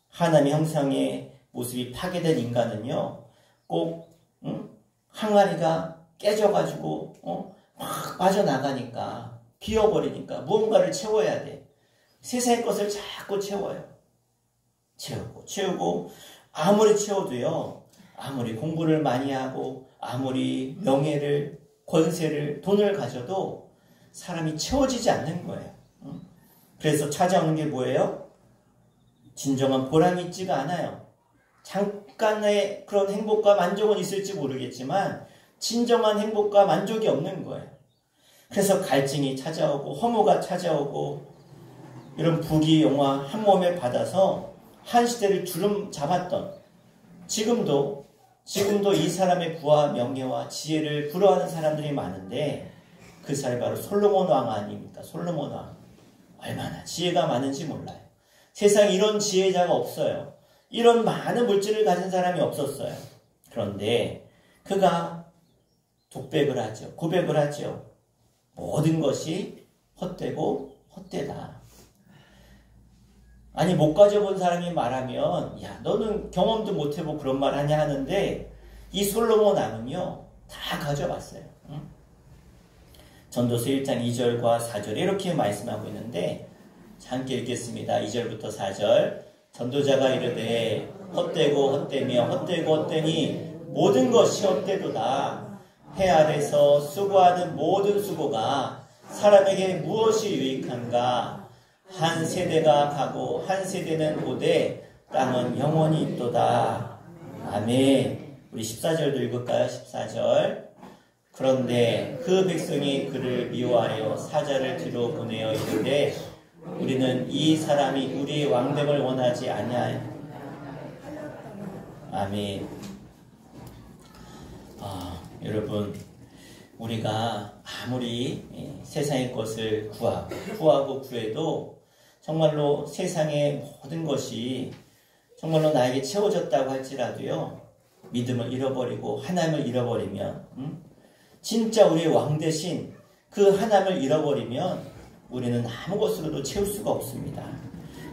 하나님의 형상의 모습이 파괴된 인간은요, 꼭 항아리가 깨져가지고 막 빠져나가니까, 비어버리니까 무언가를 채워야 돼. 세상의 것을 자꾸 채워요. 채우고 아무리 채워도요, 아무리 공부를 많이 하고 아무리 명예를, 권세를, 돈을 가져도 사람이 채워지지 않는 거예요. 그래서 찾아오는 게 뭐예요? 진정한 보람이 있지가 않아요. 잠깐의 그런 행복과 만족은 있을지 모르겠지만 진정한 행복과 만족이 없는 거예요. 그래서 갈증이 찾아오고 허무가 찾아오고 이런 부귀영화 한 몸에 받아서 한 시대를 주름 잡았던, 지금도 이 사람의 부와 명예와 지혜를 부러워하는 사람들이 많은데, 그 사람이 바로 솔로몬 왕 아닙니까? 솔로몬 왕. 얼마나 지혜가 많은지 몰라요. 세상에 이런 지혜자가 없어요. 이런 많은 물질을 가진 사람이 없었어요. 그런데 그가 독백을 하죠. 고백을 하죠. 모든 것이 헛되고 헛되다. 아니, 못 가져본 사람이 말하면, 야, 너는 경험도 못 해보고 그런 말 하냐 하는데, 이 솔로몬 왕은요, 다 가져봤어요. 전도서 1장 2절과 4절에 이렇게 말씀하고 있는데, 함께 읽겠습니다. 2절부터 4절. 전도자가 이르되 헛되고 헛되며 헛되고 헛되니 모든 것이 헛되도다. 해 아래서 수고하는 모든 수고가 사람에게 무엇이 유익한가? 한 세대가 가고 한 세대는 오되 땅은 영원히 있도다. 아멘. 우리 14절도 읽을까요? 14절. 그런데 그 백성이 그를 미워하여 사자를 뒤로 보내어 이르되 우리는 이 사람이 우리의 왕됨을 원하지 아니하여. 아멘. 여러분, 우리가 아무리 세상의 것을 구하고 구해도 정말로 세상의 모든 것이 정말로 나에게 채워졌다고 할지라도요, 믿음을 잃어버리고 하나님을 잃어버리면, 진짜 우리의 왕 대신 그 하나님을 잃어버리면 우리는 아무 것으로도 채울 수가 없습니다.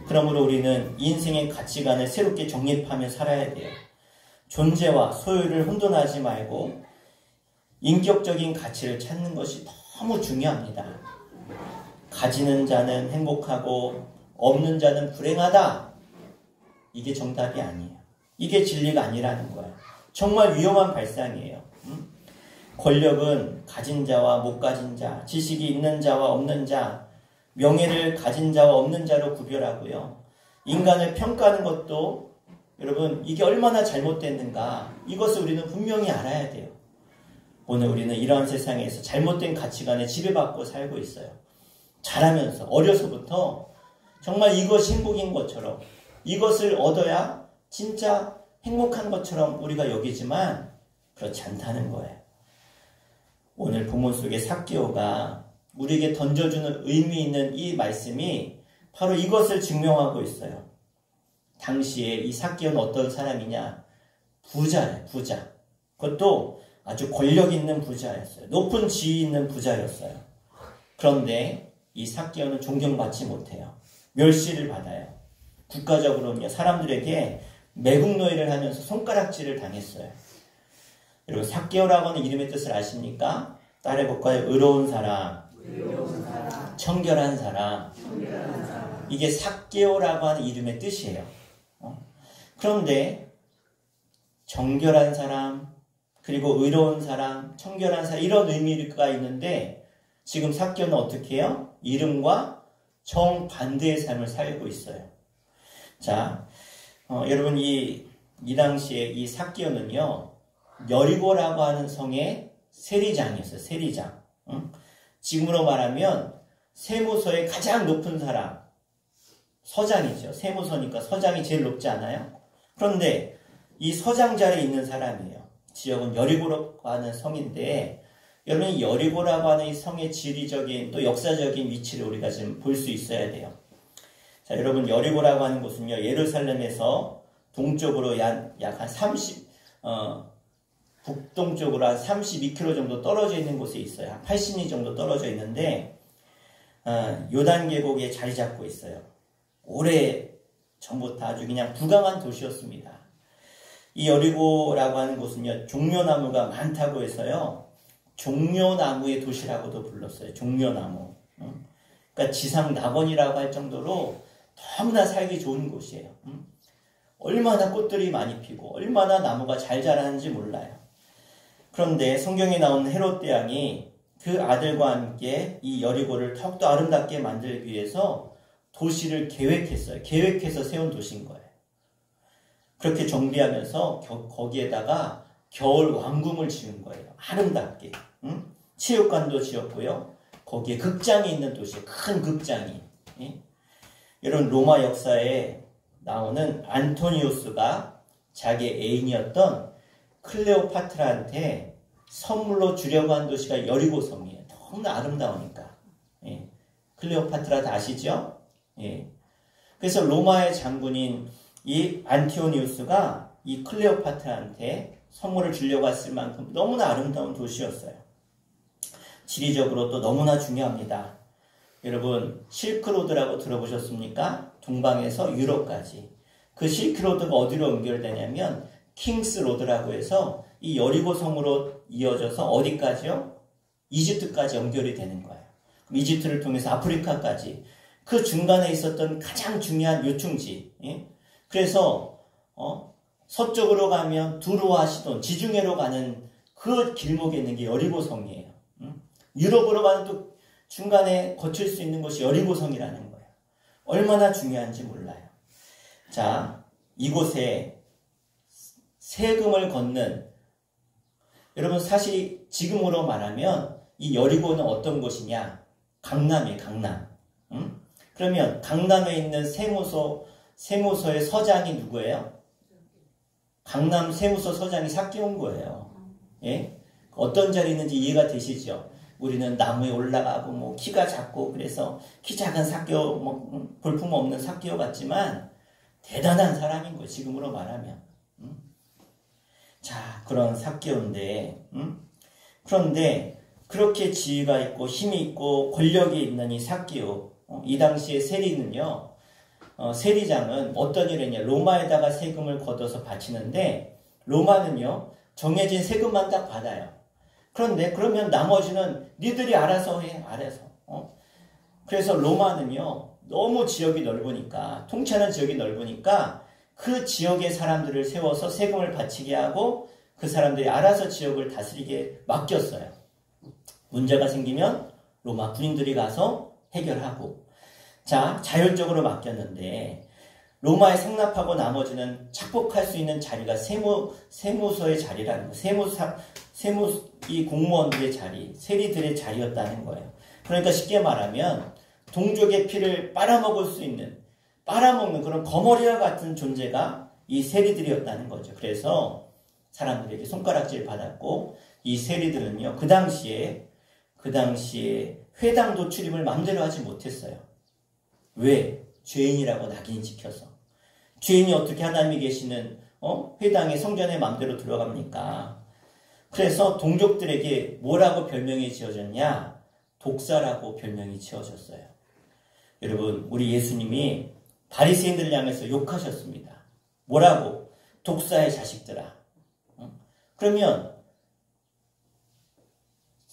그러므로 우리는 인생의 가치관을 새롭게 정립하며 살아야 돼요. 존재와 소유를 혼돈하지 말고 인격적인 가치를 찾는 것이 너무 중요합니다. 가지는 자는 행복하고 없는 자는 불행하다. 이게 정답이 아니에요. 이게 진리가 아니라는 거예요. 정말 위험한 발상이에요. 권력은 가진 자와 못 가진 자, 지식이 있는 자와 없는 자, 명예를 가진 자와 없는 자로 구별하고요. 인간을 평가하는 것도 여러분, 이게 얼마나 잘못됐는가, 이것을 우리는 분명히 알아야 돼요. 오늘 우리는 이러한 세상에서 잘못된 가치관에 지배받고 살고 있어요. 자라면서 어려서부터 정말 이것이 행복인 것처럼, 이것을 얻어야 진짜 행복한 것처럼 우리가 여기지만 그렇지 않다는 거예요. 오늘 본문 속의 삭개오가 우리에게 던져주는 의미 있는 이 말씀이 바로 이것을 증명하고 있어요. 당시에 이 삭개오는 어떤 사람이냐? 부자예요, 부자. 그것도 아주 권력 있는 부자였어요. 높은 지위 있는 부자였어요. 그런데 이 삭개오는 존경받지 못해요. 멸시를 받아요. 국가적으로는요, 사람들에게 매국노예를 하면서 손가락질을 당했어요. 여러분, 삭개오라고 하는 이름의 뜻을 아십니까? 따라해볼까요? 의로운 사람, 청결한 사람. 이게 삭개오라고 하는 이름의 뜻이에요. 그런데 정결한 사람, 그리고 의로운 사람, 청결한 사람, 이런 의미가 있는데 지금 삭개오는 어떻게 해요? 이름과 정반대의 삶을 살고 있어요. 자, 여러분 이 당시에 이 삭개오는요, 여리고라고 하는 성의 세리장이었어요. 세리장. 지금으로 말하면 세무서의 가장 높은 사람, 서장이죠. 세무서니까 서장이 제일 높지 않아요? 그런데 이 서장 자리에 있는 사람이에요. 지역은 여리고라고 하는 성인데, 여러분 이 여리고라고 하는 이 성의 지리적인 또 역사적인 위치를 우리가 지금 볼 수 있어야 돼요. 자, 여러분 여리고라고 하는 곳은요, 예루살렘에서 동쪽으로 약 한 30, 북동쪽으로 한 32km 정도 떨어져 있는 곳에 있어요. 한 80리 정도 떨어져 있는데, 요단 계곡에 자리 잡고 있어요. 오래 전부터 아주 그냥 부강한 도시였습니다. 이 여리고라고 하는 곳은요, 종려나무가 많다고 해서요, 종려나무의 도시라고도 불렀어요. 종려나무. 그러니까 지상 낙원이라고 할 정도로 너무나 살기 좋은 곳이에요. 얼마나 꽃들이 많이 피고 얼마나 나무가 잘 자라는지 몰라요. 그런데 성경에 나오는 헤롯 대왕이 그 아들과 함께 이 여리고를 더욱더 아름답게 만들기 위해서 도시를 계획했어요. 계획해서 세운 도시인 거예요. 그렇게 정비하면서 거기에다가 겨울 왕궁을 지은 거예요. 아름답게. 체육관도 지었고요. 거기에 극장이 있는 도시에 큰 극장이. 여러분 로마 역사에 나오는 안토니우스가 자기 애인이었던 클레오파트라한테 선물로 주려고 한 도시가 여리고성이에요. 너무나 아름다우니까. 클레오파트라 다 아시죠? 그래서 로마의 장군인 이 안티오니우스가 이 클레오파트라한테 선물을 주려고 했을 만큼 너무나 아름다운 도시였어요. 지리적으로 또 너무나 중요합니다. 여러분 실크로드라고 들어보셨습니까? 동방에서 유럽까지. 그 실크로드가 어디로 연결되냐면 킹스로드라고 해서 이 여리고 성으로 이어져서 어디까지요? 이집트까지 연결이 되는 거예요. 이집트를 통해서 아프리카까지. 그 중간에 있었던 가장 중요한 요충지. 그래서 서쪽으로 가면 두로와 시돈, 지중해로 가는 그 길목에 있는 게 여리고성이에요. 유럽으로 가는 또 중간에 거칠 수 있는 곳이 여리고성이라는 거예요. 얼마나 중요한지 몰라요. 자, 이곳에 세금을 걷는, 여러분 사실 지금으로 말하면 이 여리고는 어떤 곳이냐? 강남이에요, 강남. 그러면 강남에 있는 세무서의 서장이 누구예요? 강남 세무서 서장이 삭개온 거예요. 예? 어떤 자리에 있는지 이해가 되시죠? 우리는 나무에 올라가고 뭐 키가 작고 그래서 키 작은 삭개오, 뭐 볼품없는 삭개오 같지만 대단한 사람인 거예요. 지금으로 말하면. 자, 그런 삭개오인데, 그런데 그렇게 지위가 있고 힘이 있고 권력이 있는 이 삭개오, 이 당시의 세리는요, 세리장은 어떤 일을 했냐? 로마에다가 세금을 걷어서 바치는데, 로마는요, 정해진 세금만 딱 받아요. 그런데 그러면 나머지는 니들이 알아서 해, 알아서. 그래서 로마는요, 너무 지역이 넓으니까, 통치하는 지역이 넓으니까 그 지역의 사람들을 세워서 세금을 바치게 하고 그 사람들이 알아서 지역을 다스리게 맡겼어요. 문제가 생기면 로마 군인들이 가서 해결하고. 자, 자율적으로 맡겼는데 로마에 상납하고 나머지는 착복할 수 있는 자리가 세무서의 자리라는 거예요. 이 공무원들의 자리, 세리들의 자리였다는 거예요. 그러니까 쉽게 말하면 동족의 피를 빨아먹을 수 있는, 빨아먹는 그런 거머리와 같은 존재가 이 세리들이었다는 거죠. 그래서 사람들에게 손가락질 받았고, 이 세리들은요, 그 당시에 회당도 출입을 마음대로 하지 못했어요. 왜? 죄인이라고 낙인이 찍혀서. 죄인이 어떻게 하나님이 계시는 회당에 성전에 마음대로 들어갑니까? 그래서 동족들에게 뭐라고 별명이 지어졌냐? 독사라고 별명이 지어졌어요. 여러분, 우리 예수님이 바리새인들을 향해서 욕하셨습니다. 뭐라고? 독사의 자식들아. 그러면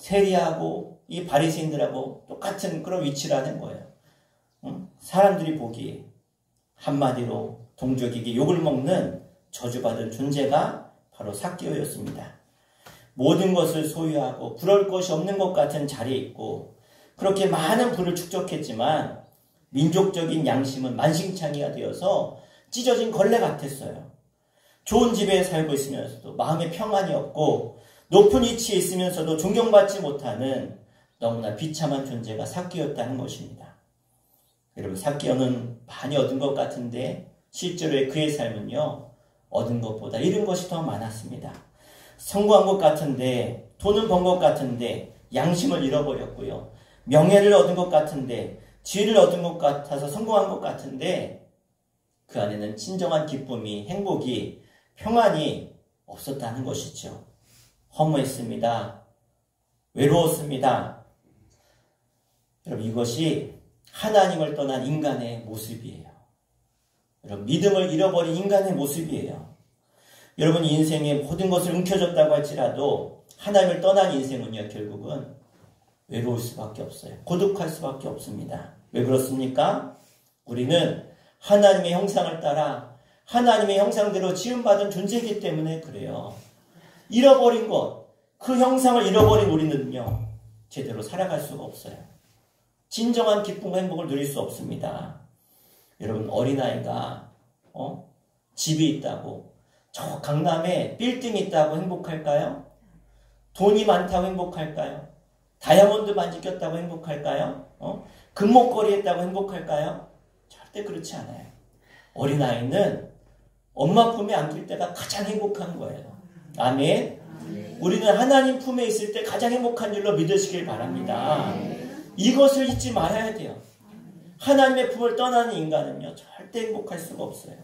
세리하고 이 바리새인들하고 똑같은 그런 위치라는 거예요. 사람들이 보기에 한마디로 동족에게 욕을 먹는 저주받은 존재가 바로 삭개오였습니다. 모든 것을 소유하고 부러울 것이 없는 것 같은 자리에 있고 그렇게 많은 부를 축적했지만 민족적인 양심은 만신창이가 되어서 찢어진 걸레 같았어요. 좋은 집에 살고 있으면서도 마음에 평안이 없고 높은 위치에 있으면서도 존경받지 못하는 너무나 비참한 존재가 삭개오였다는 것입니다. 여러분, 삭개오는 많이 얻은 것 같은데 실제로 그의 삶은요, 얻은 것보다 잃은 것이 더 많았습니다. 성공한 것 같은데, 돈은 번 것 같은데 양심을 잃어버렸고요. 명예를 얻은 것 같은데, 지혜를 얻은 것 같아서 성공한 것 같은데 그 안에는 진정한 기쁨이, 행복이, 평안이 없었다는 것이죠. 허무했습니다. 외로웠습니다. 여러분, 이것이 하나님을 떠난 인간의 모습이에요. 여러분, 믿음을 잃어버린 인간의 모습이에요. 여러분, 인생의 모든 것을 움켜줬다고 할지라도 하나님을 떠난 인생은요, 결국은 외로울 수밖에 없어요. 고독할 수밖에 없습니다. 왜 그렇습니까? 우리는 하나님의 형상을 따라 하나님의 형상대로 지음받은 존재이기 때문에 그래요. 잃어버린 것, 그 형상을 잃어버린 우리는요, 제대로 살아갈 수가 없어요. 진정한 기쁨과 행복을 누릴 수 없습니다. 여러분, 어린아이가 집이 있다고, 저 강남에 빌딩이 있다고 행복할까요? 돈이 많다고 행복할까요? 다이아몬드 반지 꼈다고 행복할까요? 금목걸이 했다고 행복할까요? 절대 그렇지 않아요. 어린아이는 엄마 품에 안길 때가 가장 행복한 거예요. 아멘. 우리는 하나님 품에 있을 때 가장 행복한 줄로 믿으시길 바랍니다. 이것을 잊지 말아야 돼요. 하나님의 품을 떠나는 인간은요, 절대 행복할 수가 없어요.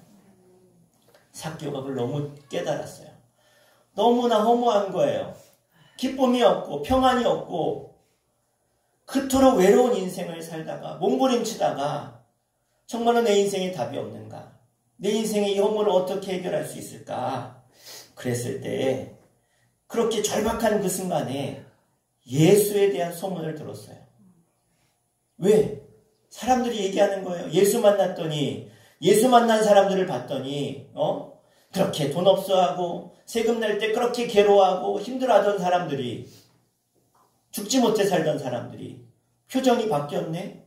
삭개오가 그걸 너무 깨달았어요. 너무나 허무한 거예요. 기쁨이 없고 평안이 없고 그토록 외로운 인생을 살다가 몸부림치다가 정말로 내 인생에 답이 없는가? 내 인생의 이 허물을 어떻게 해결할 수 있을까? 그랬을 때 그렇게 절박한 그 순간에 예수에 대한 소문을 들었어요. 왜? 사람들이 얘기하는 거예요. 예수 만났더니, 예수 만난 사람들을 봤더니 그렇게 돈 없어하고 세금 낼 때 그렇게 괴로워하고 힘들어하던 사람들이, 죽지 못해 살던 사람들이 표정이 바뀌었네.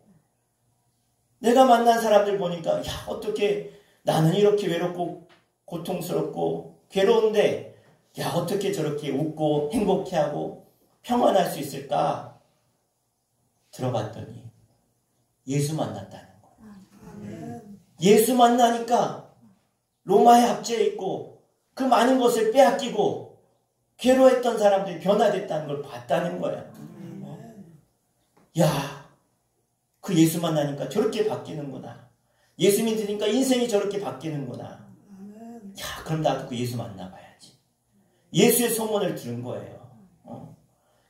내가 만난 사람들 보니까, 야, 어떻게 나는 이렇게 외롭고 고통스럽고 괴로운데, 야, 어떻게 저렇게 웃고 행복해하고 평안할 수 있을까? 들어봤더니 예수 만났다는 거예요. 예수 만나니까 로마의 압제에 있고 그 많은 것을 빼앗기고 괴로워했던 사람들이 변화됐다는 걸 봤다는 거야. 야, 그 예수 만나니까 저렇게 바뀌는구나. 예수 믿으니까 인생이 저렇게 바뀌는구나. 야, 그럼 나도 그 예수 만나봐야지. 예수의 소문을 들은 거예요.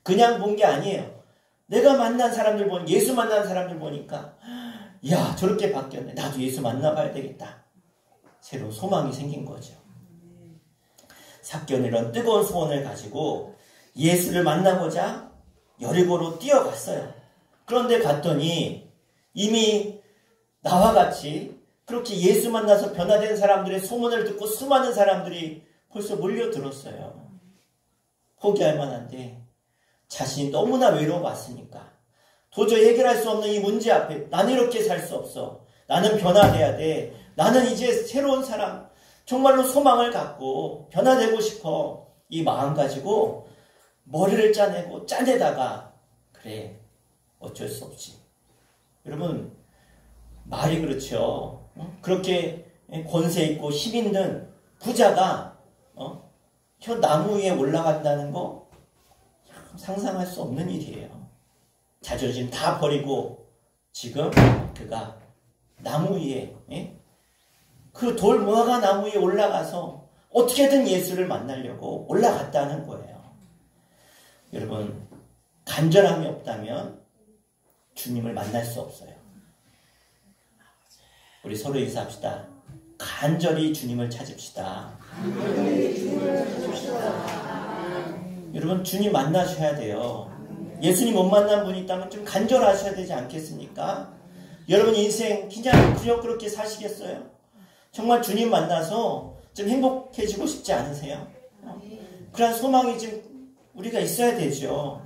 그냥 본 게 아니에요. 내가 만난 사람들 보니, 예수 만난 사람들 보니까, 야, 저렇게 바뀌었네. 나도 예수 만나봐야 되겠다. 새로운 소망이 생긴 거죠. 삭개오는 이런 뜨거운 소원을 가지고 예수를 만나보자 여리고로 뛰어갔어요. 그런데 갔더니 이미 나와 같이 그렇게 예수 만나서 변화된 사람들의 소문을 듣고 수많은 사람들이 벌써 몰려들었어요. 포기할 만한데 자신이 너무나 외로워왔으니까, 도저히 해결할 수 없는 이 문제 앞에 나는 이렇게 살 수 없어. 나는 변화돼야 돼. 나는 이제 새로운 사람, 정말로 소망을 갖고 변화되고 싶어. 이 마음 가지고 머리를 짜내고 짜내다가, 그래, 어쩔 수 없지. 여러분, 말이 그렇죠. 그렇게 권세 있고 힘 있는 부자가 저 나무 위에 올라간다는 거 상상할 수 없는 일이에요. 자존심 다 버리고 지금 그가 나무 위에, 그 돌 모아가 나무 위에 올라가서 어떻게든 예수를 만나려고 올라갔다는 거예요. 여러분, 간절함이 없다면 주님을 만날 수 없어요. 우리 서로 인사합시다. 간절히 주님을 찾읍시다. 여러분, 주님 만나셔야 돼요. 예수님 못 만난 분이 있다면 좀 간절하셔야 되지 않겠습니까? 여러분 인생 그냥 그렇게 사시겠어요? 정말 주님 만나서 좀 행복해지고 싶지 않으세요? 그런 소망이 좀 우리가 있어야 되죠.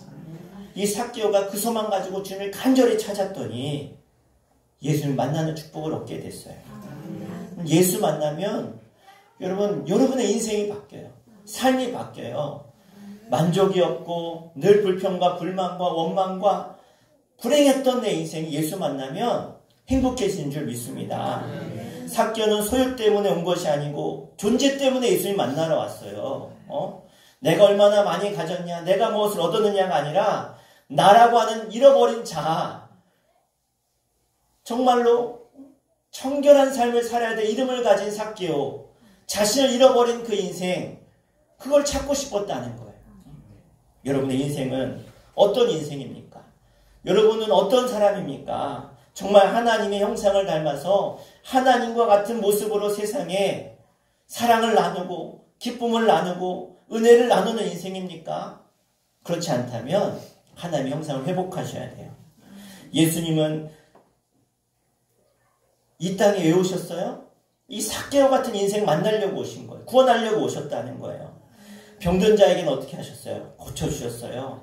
이 삭개오가 그 소망 가지고 주님을 간절히 찾았더니 예수님을 만나는 축복을 얻게 됐어요. 예수 만나면 여러분의 인생이 바뀌어요. 삶이 바뀌어요. 만족이 없고 늘 불평과 불만과 원망과 불행했던 내 인생이 예수 만나면 행복해지는 줄 믿습니다. 삭개오는 소유 때문에 온 것이 아니고 존재 때문에 예수님 만나러 왔어요. 내가 얼마나 많이 가졌냐, 내가 무엇을 얻었느냐가 아니라 나라고 하는 잃어버린 자, 정말로 청결한 삶을 살아야 될 이름을 가진 삭개오, 자신을 잃어버린 그 인생, 그걸 찾고 싶었다는 거예요. 여러분의 인생은 어떤 인생입니까? 여러분은 어떤 사람입니까? 정말 하나님의 형상을 닮아서 하나님과 같은 모습으로 세상에 사랑을 나누고 기쁨을 나누고 은혜를 나누는 인생입니까? 그렇지 않다면 하나님의 형상을 회복하셔야 돼요. 예수님은 이 땅에 왜 오셨어요? 이 삭개오 같은 인생 만나려고 오신 거예요. 구원하려고 오셨다는 거예요. 병든 자에게는 어떻게 하셨어요? 고쳐주셨어요.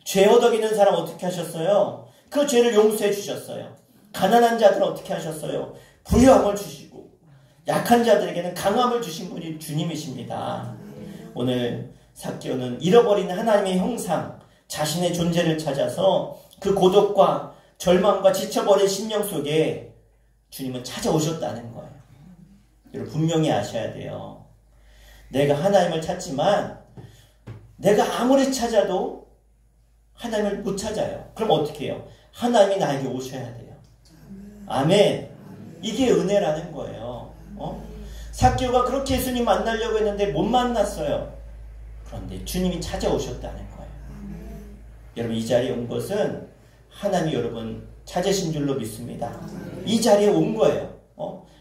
죄 허덕이는 사람 어떻게 하셨어요? 그 죄를 용서해 주셨어요. 가난한 자들은 어떻게 하셨어요? 부유함을 주시고 약한 자들에게는 강함을 주신 분이 주님이십니다. 오늘 삭개오는 잃어버린 하나님의 형상, 자신의 존재를 찾아서 그 고독과 절망과 지쳐버린 심령 속에 주님은 찾아오셨다는 거예요. 여러분 분명히 아셔야 돼요. 내가 하나님을 찾지만 내가 아무리 찾아도 하나님을 못 찾아요. 그럼 어떻게 해요? 하나님이 나에게 오셔야 돼요. 아멘. 이게 은혜라는 거예요. 삭개오가 그렇게 예수님 만나려고 했는데 못 만났어요. 그런데 주님이 찾아오셨다는 거예요. 여러분 이 자리에 온 것은 하나님이 여러분 찾으신 줄로 믿습니다. 이 자리에 온 거예요.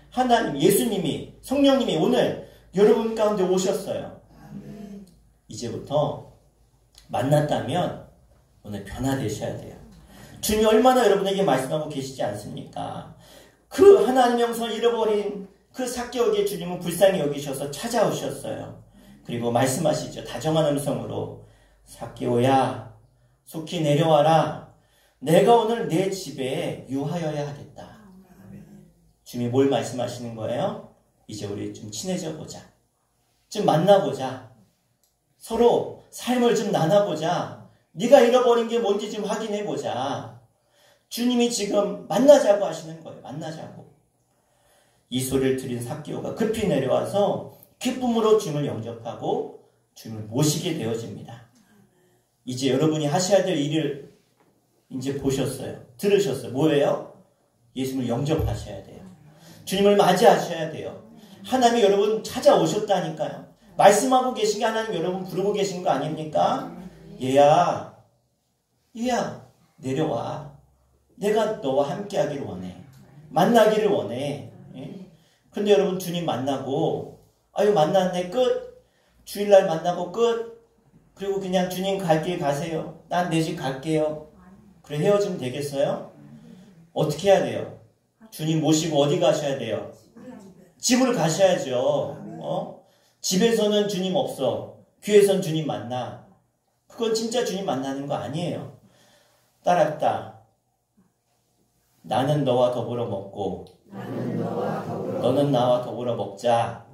하나님, 예수님이, 성령님이 오늘 여러분 가운데 오셨어요. 이제부터 만났다면 오늘 변화되셔야 돼요. 주님이 얼마나 여러분에게 말씀하고 계시지 않습니까? 그 하나님의 형상을 잃어버린 그 삭개오에게 주님은 불쌍히 여기셔서 찾아오셨어요. 그리고 말씀하시죠. 다정한 음성으로 삭개오야 속히 내려와라. 내가 오늘 내 집에 유하여야 하겠다. 주님이 뭘 말씀하시는 거예요? 이제 우리 좀 친해져 보자. 좀 만나보자. 서로 삶을 좀 나눠보자. 네가 잃어버린 게 뭔지 좀 확인해보자. 주님이 지금 만나자고 하시는 거예요. 만나자고. 이 소리를 들은 삭개오가 급히 내려와서 기쁨으로 주님을 영접하고 주님을 모시게 되어집니다. 이제 여러분이 하셔야 될 일을 이제 보셨어요. 들으셨어요. 뭐예요? 예수님을 영접하셔야 돼요. 주님을 맞이하셔야 돼요. 하나님이 여러분 찾아오셨다니까요. 말씀하고 계신 게 하나님 여러분 부르고 계신 거 아닙니까? 얘야 내려와. 내가 너와 함께 하기를 원해. 만나기를 원해. 근데 여러분 주님 만나고 아유 만났네 끝. 주일날 만나고 끝. 그리고 그냥 주님 갈 길 가세요. 난 내 집 갈게요. 그래 헤어지면 되겠어요? 어떻게 해야 돼요? 주님 모시고 어디 가셔야 돼요? 집을 가셔야죠. 집에서는 주님 없어. 교회에서는 주님 만나. 그건 진짜 주님 만나는 거 아니에요. 따랐다. 나는 너와 더불어 먹고 너는 나와 더불어 먹자.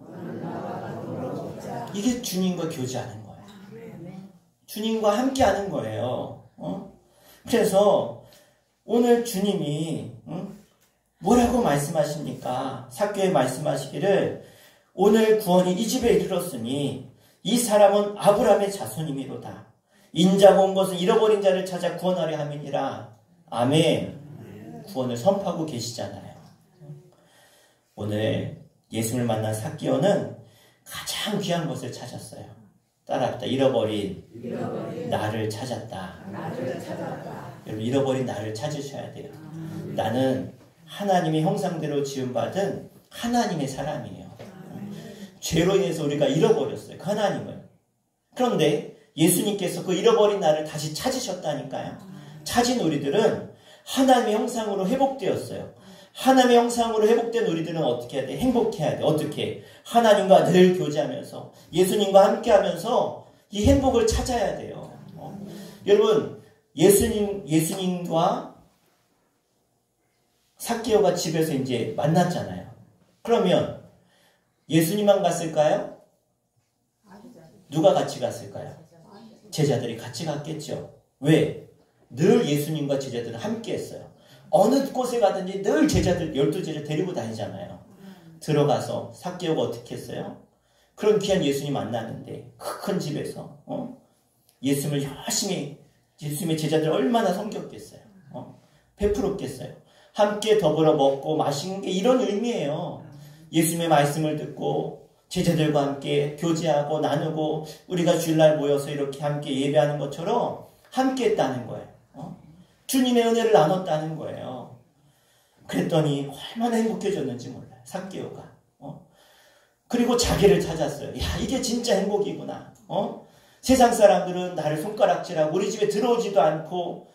이게 주님과 교제하는 거예요. 주님과 함께하는 거예요. 그래서 오늘 주님이 뭐라고 말씀하십니까? 삭개오에 말씀하시기를 오늘 구원이 이 집에 이르렀으니 이 사람은 아브라함의 자손이미로다. 인자가 온 것은 잃어버린 자를 찾아 구원하려 함이니라. 아멘. 구원을 선포하고 계시잖아요. 오늘 예수를 만난 삭개오는 가장 귀한 것을 찾았어요. 따라합니다. 잃어버린 나를 찾았다. 여러분 잃어버린 나를 찾으셔야 돼요. 나는 하나님의 형상대로 지음받은 하나님의 사람이에요. 죄로 인해서 우리가 잃어버렸어요. 그 하나님을. 그런데 예수님께서 그 잃어버린 나를 다시 찾으셨다니까요. 찾은 우리들은 하나님의 형상으로 회복되었어요. 하나님의 형상으로 회복된 우리들은 어떻게 해야 돼? 행복해야 돼. 어떻게? 하나님과 늘 교제하면서 예수님과 함께하면서 이 행복을 찾아야 돼요. 여러분, 예수님과 삭개오가 집에서 이제 만났잖아요. 그러면 예수님만 갔을까요? 누가 같이 갔을까요? 제자들이 같이 갔겠죠. 왜? 늘 예수님과 제자들은 함께 했어요. 어느 곳에 가든지 늘 제자들, 12제자 데리고 다니잖아요. 들어가서 삭개오가 어떻게 했어요? 그런 귀한 예수님 만났는데 큰 집에서 예수님을 열심히, 예수님의 제자들 얼마나 섬겼겠어요. 베풀었겠어요. 함께 더불어 먹고 마시는 게 이런 의미예요. 예수님의 말씀을 듣고 제자들과 함께 교제하고 나누고 우리가 주일날 모여서 이렇게 함께 예배하는 것처럼 함께 했다는 거예요. 주님의 은혜를 나눴다는 거예요. 그랬더니 얼마나 행복해졌는지 몰라요. 삭개오가. 그리고 자기를 찾았어요. 야, 이게 진짜 행복이구나. 세상 사람들은 나를 손가락질하고 우리 집에 들어오지도 않고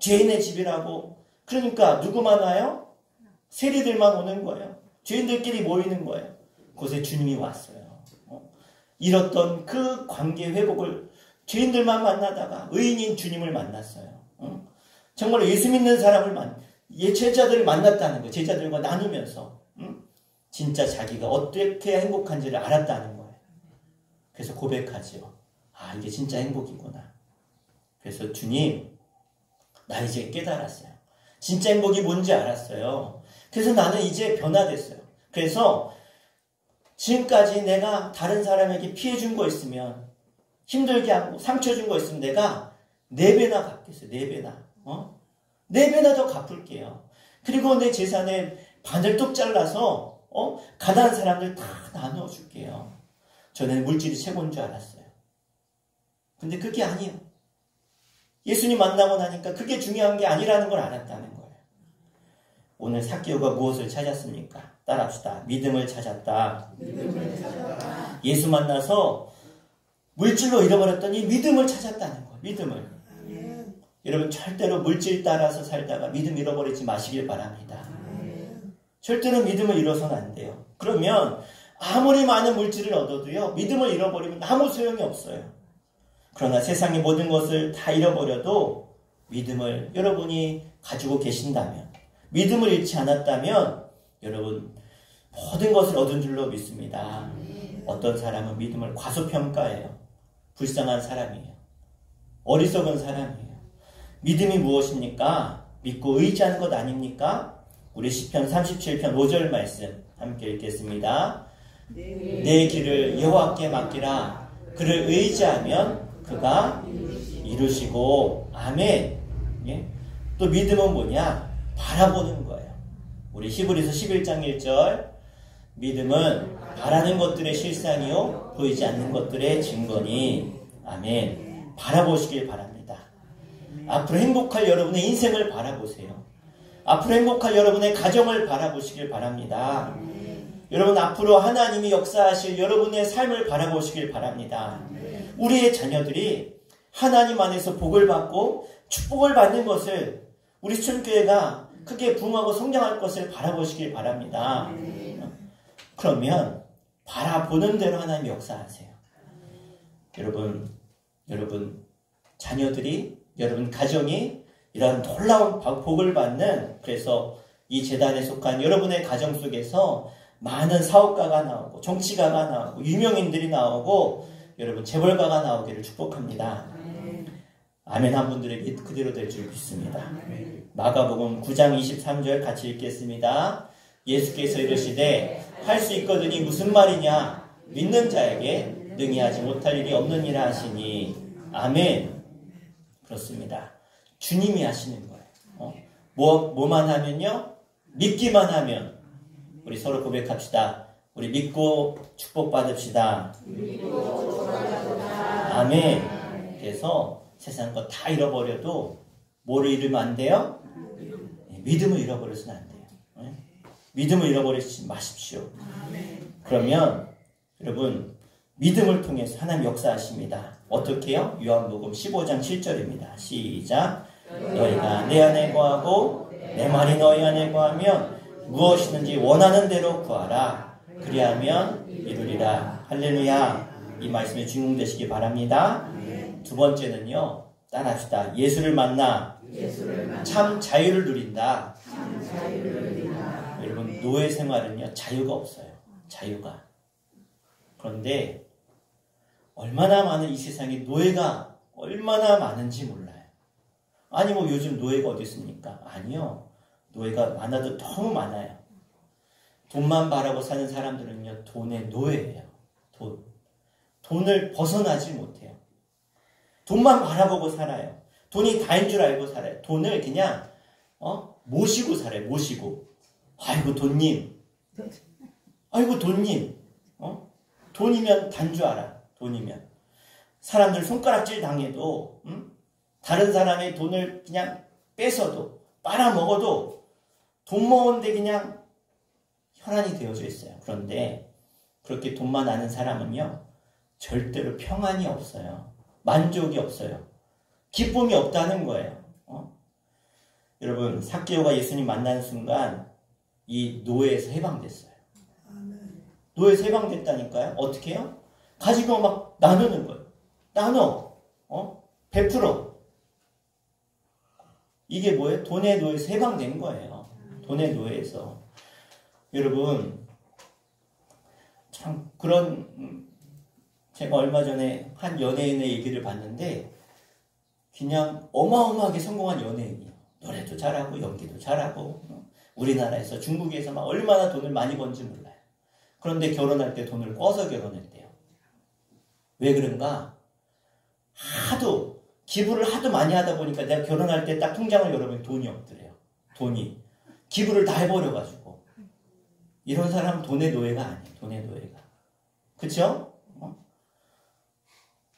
죄인의 집이라고. 그러니까 누구만 와요? 세리들만 오는 거예요. 죄인들끼리 모이는 거예요. 그곳에 주님이 왔어요. 잃었던 그 관계 회복을 죄인들만 만나다가 의인인 주님을 만났어요. 정말 예수 믿는 사람을 제자들을 만났다는 거예요. 제자들과 나누면서 진짜 자기가 어떻게 행복한지를 알았다는 거예요. 그래서 고백하죠. 아, 이게 진짜 행복이구나. 그래서 주님, 나 이제 깨달았어요. 진짜 행복이 뭔지 알았어요. 그래서 나는 이제 변화됐어요. 그래서 지금까지 내가 다른 사람에게 피해 준 거 있으면, 힘들게 하고 상처 준 거 있으면 내가 4배나 갚겠어요. 4배나. 4배나 더 갚을게요. 그리고 내 재산의 반을 뚝 잘라서 가난한 사람들 다 나눠줄게요. 저는 물질이 최고인 줄 알았어요. 근데 그게 아니에요. 예수님 만나고 나니까 그게 중요한 게 아니라는 걸 알았다는 거예요. 오늘 삭개오가 무엇을 찾았습니까? 따라합시다. 믿음을 찾았다. 예수 만나서 물질로 잃어버렸더니 믿음을 찾았다는 거예요. 믿음을. 여러분, 절대로 물질 따라서 살다가 믿음 잃어버리지 마시길 바랍니다. 절대로 믿음을 잃어서는 안 돼요. 그러면 아무리 많은 물질을 얻어도요, 믿음을 잃어버리면 아무 소용이 없어요. 그러나 세상의 모든 것을 다 잃어버려도 믿음을 여러분이 가지고 계신다면, 믿음을 잃지 않았다면 여러분 모든 것을 얻은 줄로 믿습니다. 어떤 사람은 믿음을 과소평가해요. 불쌍한 사람이에요. 어리석은 사람이에요. 믿음이 무엇입니까? 믿고 의지하는 것 아닙니까? 우리 시편 37편 5절 말씀 함께 읽겠습니다. 내 길을 여호와께 맡기라. 그를 의지하면 그가 이루시고. 아멘. 예? 또 믿음은 뭐냐? 바라보는 거예요. 우리 히브리서 11장 1절, 믿음은 바라는 것들의 실상이요 보이지 않는 것들의 증거니. 아멘. 바라보시길 바랍니다. 앞으로 행복할 여러분의 인생을 바라보세요. 앞으로 행복할 여러분의 가정을 바라보시길 바랍니다. 여러분, 앞으로 하나님이 역사하실 여러분의 삶을 바라보시길 바랍니다. 우리의 자녀들이 하나님 안에서 복을 받고 축복을 받는 것을, 우리 수천교회가 크게 부흥하고 성장할 것을 바라보시길 바랍니다. 그러면 바라보는 대로 하나님이 역사하세요. 여러분 자녀들이, 여러분 가정이 이런 놀라운 복을 받는, 그래서 이 재단에 속한 여러분의 가정 속에서 많은 사업가가 나오고 정치가가 나오고 유명인들이 나오고 여러분 재벌가가 나오기를 축복합니다. 아멘 한 분들에게 그대로 될 줄 믿습니다. 마가복음 9장 23절 같이 읽겠습니다. 예수께서 이르시되 할 수 있거든이 무슨 말이냐? 믿는 자에게 능히 하지 못할 일이 없느니라 하시니. 아멘. 그렇습니다. 주님이 하시는 거예요. 뭐만 하면요? 믿기만 하면. 우리 서로 고백합시다. 우리 믿고 축복받읍시다. 아멘. 그래서 세상 거 다 잃어버려도 뭐를 잃으면 안 돼요? 믿음을 잃어버려서는 안 돼요. 믿음을 잃어버리지 마십시오. 그러면 여러분 믿음을 통해서 하나님 역사하십니다. 어떻게요? 요한복음 15장 7절입니다. 시작. 너희가 내 안에 거하고 내 말이 너희 안에 거하면 무엇이든지 원하는 대로 구하라. 그리하면 이루리라. 할렐루야. 이 말씀에 주목되시기 바랍니다. 두 번째는요. 따라합시다. 예수를 만나 참 자유를 누린다. 여러분, 노예 생활은요, 자유가 없어요. 자유가. 그런데 얼마나 많은 이 세상에 노예가 얼마나 많은지 몰라요. 아니 뭐 요즘 노예가 어디 있습니까? 아니요. 노예가 많아도 너무 많아요. 돈만 바라고 사는 사람들은요, 돈의 노예예요. 돈을 벗어나지 못해요. 돈만 바라보고 살아요. 돈이 다인 줄 알고 살아요. 돈을 그냥 모시고 살아요. 모시고. 아이고 돈님. 아이고 돈님. 돈이면 단 줄 알아. 돈이면. 사람들 손가락질 당해도 다른 사람의 돈을 그냥 뺏어도 빨아먹어도 돈 모으는데 그냥 혈안이 되어져 있어요. 그런데 그렇게 돈만 아는 사람은요. 절대로 평안이 없어요. 만족이 없어요. 기쁨이 없다는 거예요. 여러분, 삭개오가 예수님 만난 순간 이 노예에서 해방됐어요. 노예에서 해방됐다니까요. 어떻게 해요? 가지고 막 나누는 거예요. 나눠. 베풀어. 이게 뭐예요? 돈의 노예에서 해방된 거예요. 돈의 노예에서. 여러분, 참 그런 제가 얼마 전에 한 연예인의 얘기를 봤는데 그냥 어마어마하게 성공한 연예인이에요. 노래도 잘하고 연기도 잘하고 우리나라에서 중국에서 막 얼마나 돈을 많이 번지 몰라요. 그런데 결혼할 때 돈을 꿔서 결혼했대요. 왜 그런가? 하도 기부를 하도 많이 하다 보니까 내가 결혼할 때 딱 통장을 열어보면 돈이 없더래요. 돈이. 기부를 다 해버려가지고. 이런 사람은 돈의 노예가 아니에요. 돈의 노예가. 그쵸?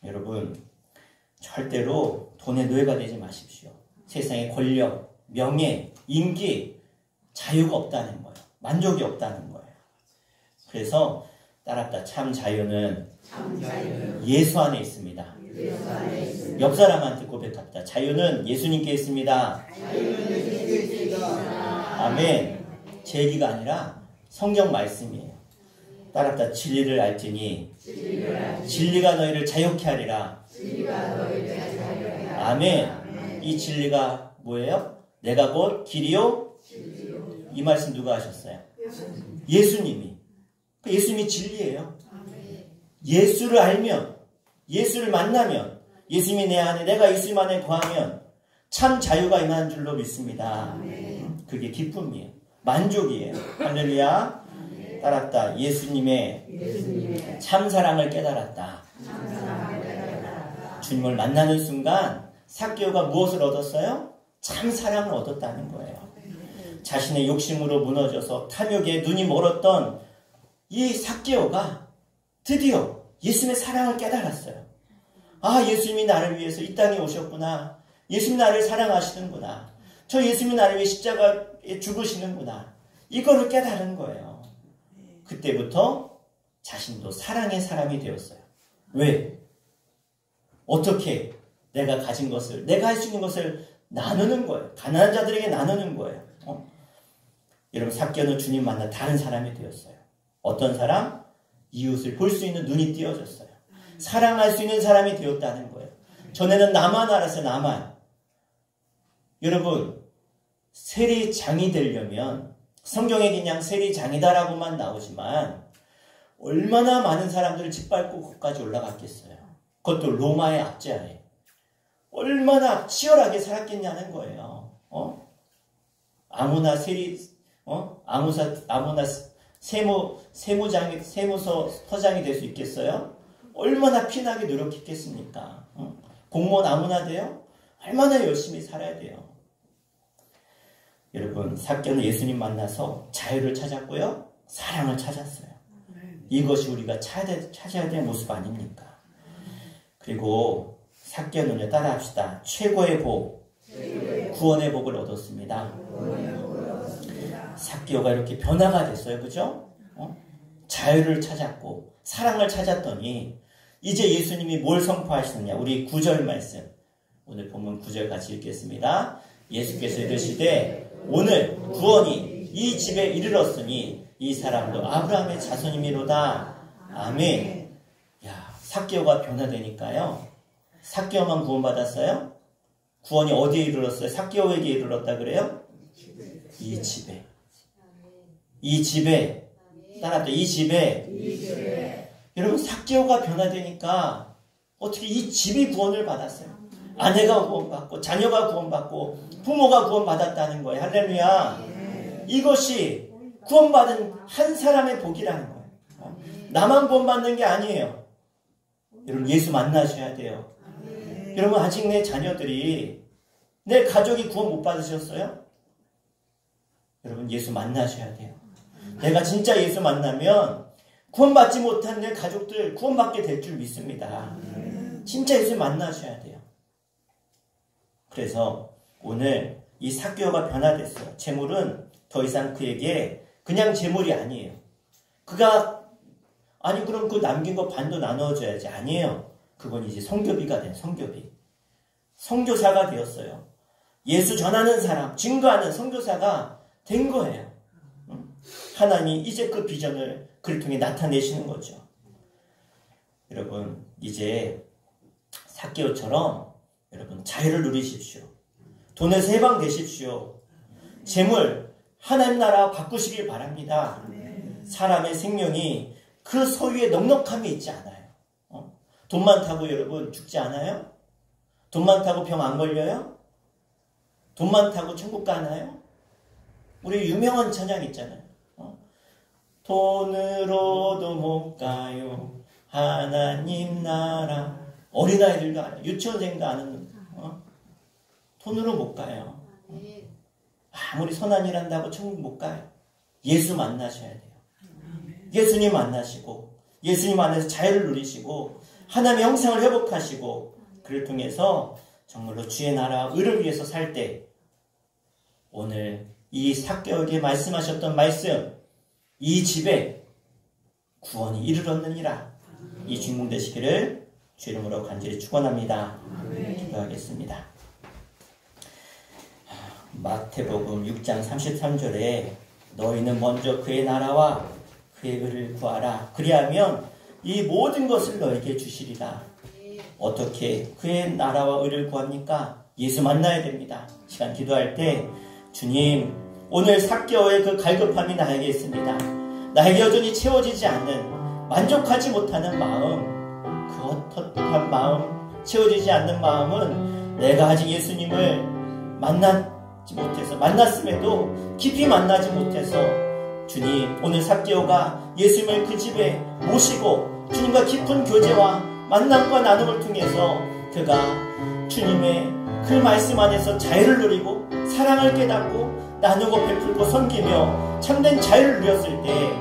여러분, 절대로 돈의 노예가 되지 마십시오. 세상에 권력, 명예, 인기, 자유가 없다는 거예요. 만족이 없다는 거예요. 그래서 따랐다. 참 자유는 예수 안에 있습니다. 옆 사람한테 고백합니다. 자유는 예수님께 있습니다. 아멘. 제 얘기가 아니라 성경 말씀이에요. 따랐다. 진리를 알지니 진리가 너희를 자유케 하리라. 아멘. 이 진리가 뭐예요? 내가 곧 길이요? 이 말씀 누가 하셨어요? 예수님이. 예수님이 진리예요. 예수를 알면, 예수를 만나면, 예수님이 내 안에, 내가 예수님 안에 거하면 참 자유가 임하는 줄로 믿습니다. 그게 기쁨이에요. 만족이에요. 할렐루야. 따랐다. 예수님의 참 사랑을 깨달았다. 주님을 만나는 순간 삭개오가 무엇을 얻었어요? 참 사랑을 얻었다는 거예요. 자신의 욕심으로 무너져서 탐욕에 눈이 멀었던 이 삭개오가 드디어 예수님의 사랑을 깨달았어요. 아, 예수님이 나를 위해서 이 땅에 오셨구나. 예수님이 나를 사랑하시는구나. 저 예수님이 나를 위해 십자가에 죽으시는구나. 이거를 깨달은 거예요. 그때부터 자신도 사랑의 사람이 되었어요. 왜? 어떻게 내가 가진 것을, 내가 할 수 있는 것을 나누는 거예요. 가난한 자들에게 나누는 거예요. 여러분, 삭개오는 주님 만나 다른 사람이 되었어요. 어떤 사람? 이웃을 볼 수 있는 눈이 띄어졌어요. 사랑할 수 있는 사람이 되었다는 거예요. 전에는 나만 알았어요. 나만. 여러분, 세리장이 되려면 성경에 그냥 세리장이다라고만 나오지만 얼마나 많은 사람들을 짓밟고 거기까지 올라갔겠어요. 그것도 로마의 압제하에. 얼마나 치열하게 살았겠냐는 거예요. 아무나 아무나 세무서장이 될 수 있겠어요? 얼마나 피나게 노력했겠습니까? 공무원 아무나 돼요? 얼마나 열심히 살아야 돼요. 여러분, 삭개오는 예수님 만나서 자유를 찾았고요. 사랑을 찾았어요. 이것이 우리가 찾아야 될 모습 아닙니까? 그리고 삭개오는요, 따라합시다. 최고의 복, 구원의 복을 얻었습니다. 삭개오가 이렇게 변화가 됐어요. 그죠? 자유를 찾았고 사랑을 찾았더니 이제 예수님이 뭘 선포하시느냐. 우리 9절 말씀, 오늘 본문 9절 같이 읽겠습니다. 예수께서 이르시되 오늘 구원이 이 집에 이르렀으니 이 사람도 아브라함의 자손이미로다. 아멘. 야, 삭개오가 변화되니까요. 삭개오만 구원받았어요? 구원이 어디에 이르렀어요? 삭개오에게 이르렀다 그래요? 이 집에. 이 집에. 따라합니다. 이 집에. 여러분, 삭개오가 변화되니까 어떻게 이 집이 구원을 받았어요? 아내가 구원받고 자녀가 구원받고 부모가 구원받았다는 거예요. 할렐루야. 이것이 구원받은 한 사람의 복이라는 거예요. 나만 구원받는 게 아니에요. 여러분, 예수 만나셔야 돼요. 여러분, 아직 내 자녀들이, 내 가족이 구원 못 받으셨어요? 여러분, 예수 만나셔야 돼요. 내가 진짜 예수 만나면 구원받지 못한 내 가족들 구원받게 될 줄 믿습니다. 진짜 예수 만나셔야 돼요. 그래서 오늘 이 삭개오가 변화됐어요. 재물은 더 이상 그에게 그냥 재물이 아니에요. 그가 아니 그럼 그 남긴 거 반도 나눠줘야지. 아니에요. 그건 이제 성교비가 된 성교비. 선교사가 되었어요. 예수 전하는 사람, 증거하는 선교사가 된 거예요. 하나님 이제 그 비전을 그를 통해 나타내시는 거죠. 여러분, 이제 삭개오처럼 여러분 자유를 누리십시오. 돈에서 해방되십시오. 재물 하나님 나라 바꾸시길 바랍니다. 사람의 생명이 그 소유에 넉넉함이 있지 않아요. 돈 많다고 여러분 죽지 않아요? 돈 많다고 병 안 걸려요? 돈 많다고 천국 가나요? 우리 유명한 찬양 있잖아요. 돈으로도 못 가요 하나님 나라. 어린아이들도 알아요. 유치원생도 아는. 돈으로 못 가요. 아무리 선한 일 한다고 천국 못 가요. 예수 만나셔야 돼요. 예수님 만나시고 예수님 안에서 자유를 누리시고 하나님의 형상을 회복하시고 그를 통해서 정말로 주의 나라 의를 위해서 살 때 오늘 이 삭개오에게 말씀하셨던 말씀, 이 집에 구원이 이르렀느니라. 이 주인공 되시기를 주 이름으로 간절히 축원합니다. 기도하겠습니다. 마태복음 6장 33절에 너희는 먼저 그의 나라와 그의 의를 구하라. 그리하면 이 모든 것을 너에게 주시리라. 어떻게 그의 나라와 의를 구합니까? 예수 만나야 됩니다. 시간 기도할 때 주님, 오늘 삭개오의 그 갈급함이 나에게 있습니다. 나에게 여전히 채워지지 않는, 만족하지 못하는 마음, 그 어떠한 마음, 채워지지 않는 마음은 내가 아직 예수님을 만나지 못해서, 만났음에도 깊이 만나지 못해서 주님, 오늘 삭개오가 예수님을 그 집에 모시고 주님과 깊은 교제와 만남과 나눔을 통해서 그가 주님의 그 말씀 안에서 자유를 누리고 사랑을 깨닫고 나누고 베풀고 섬기며 참된 자유를 누렸을 때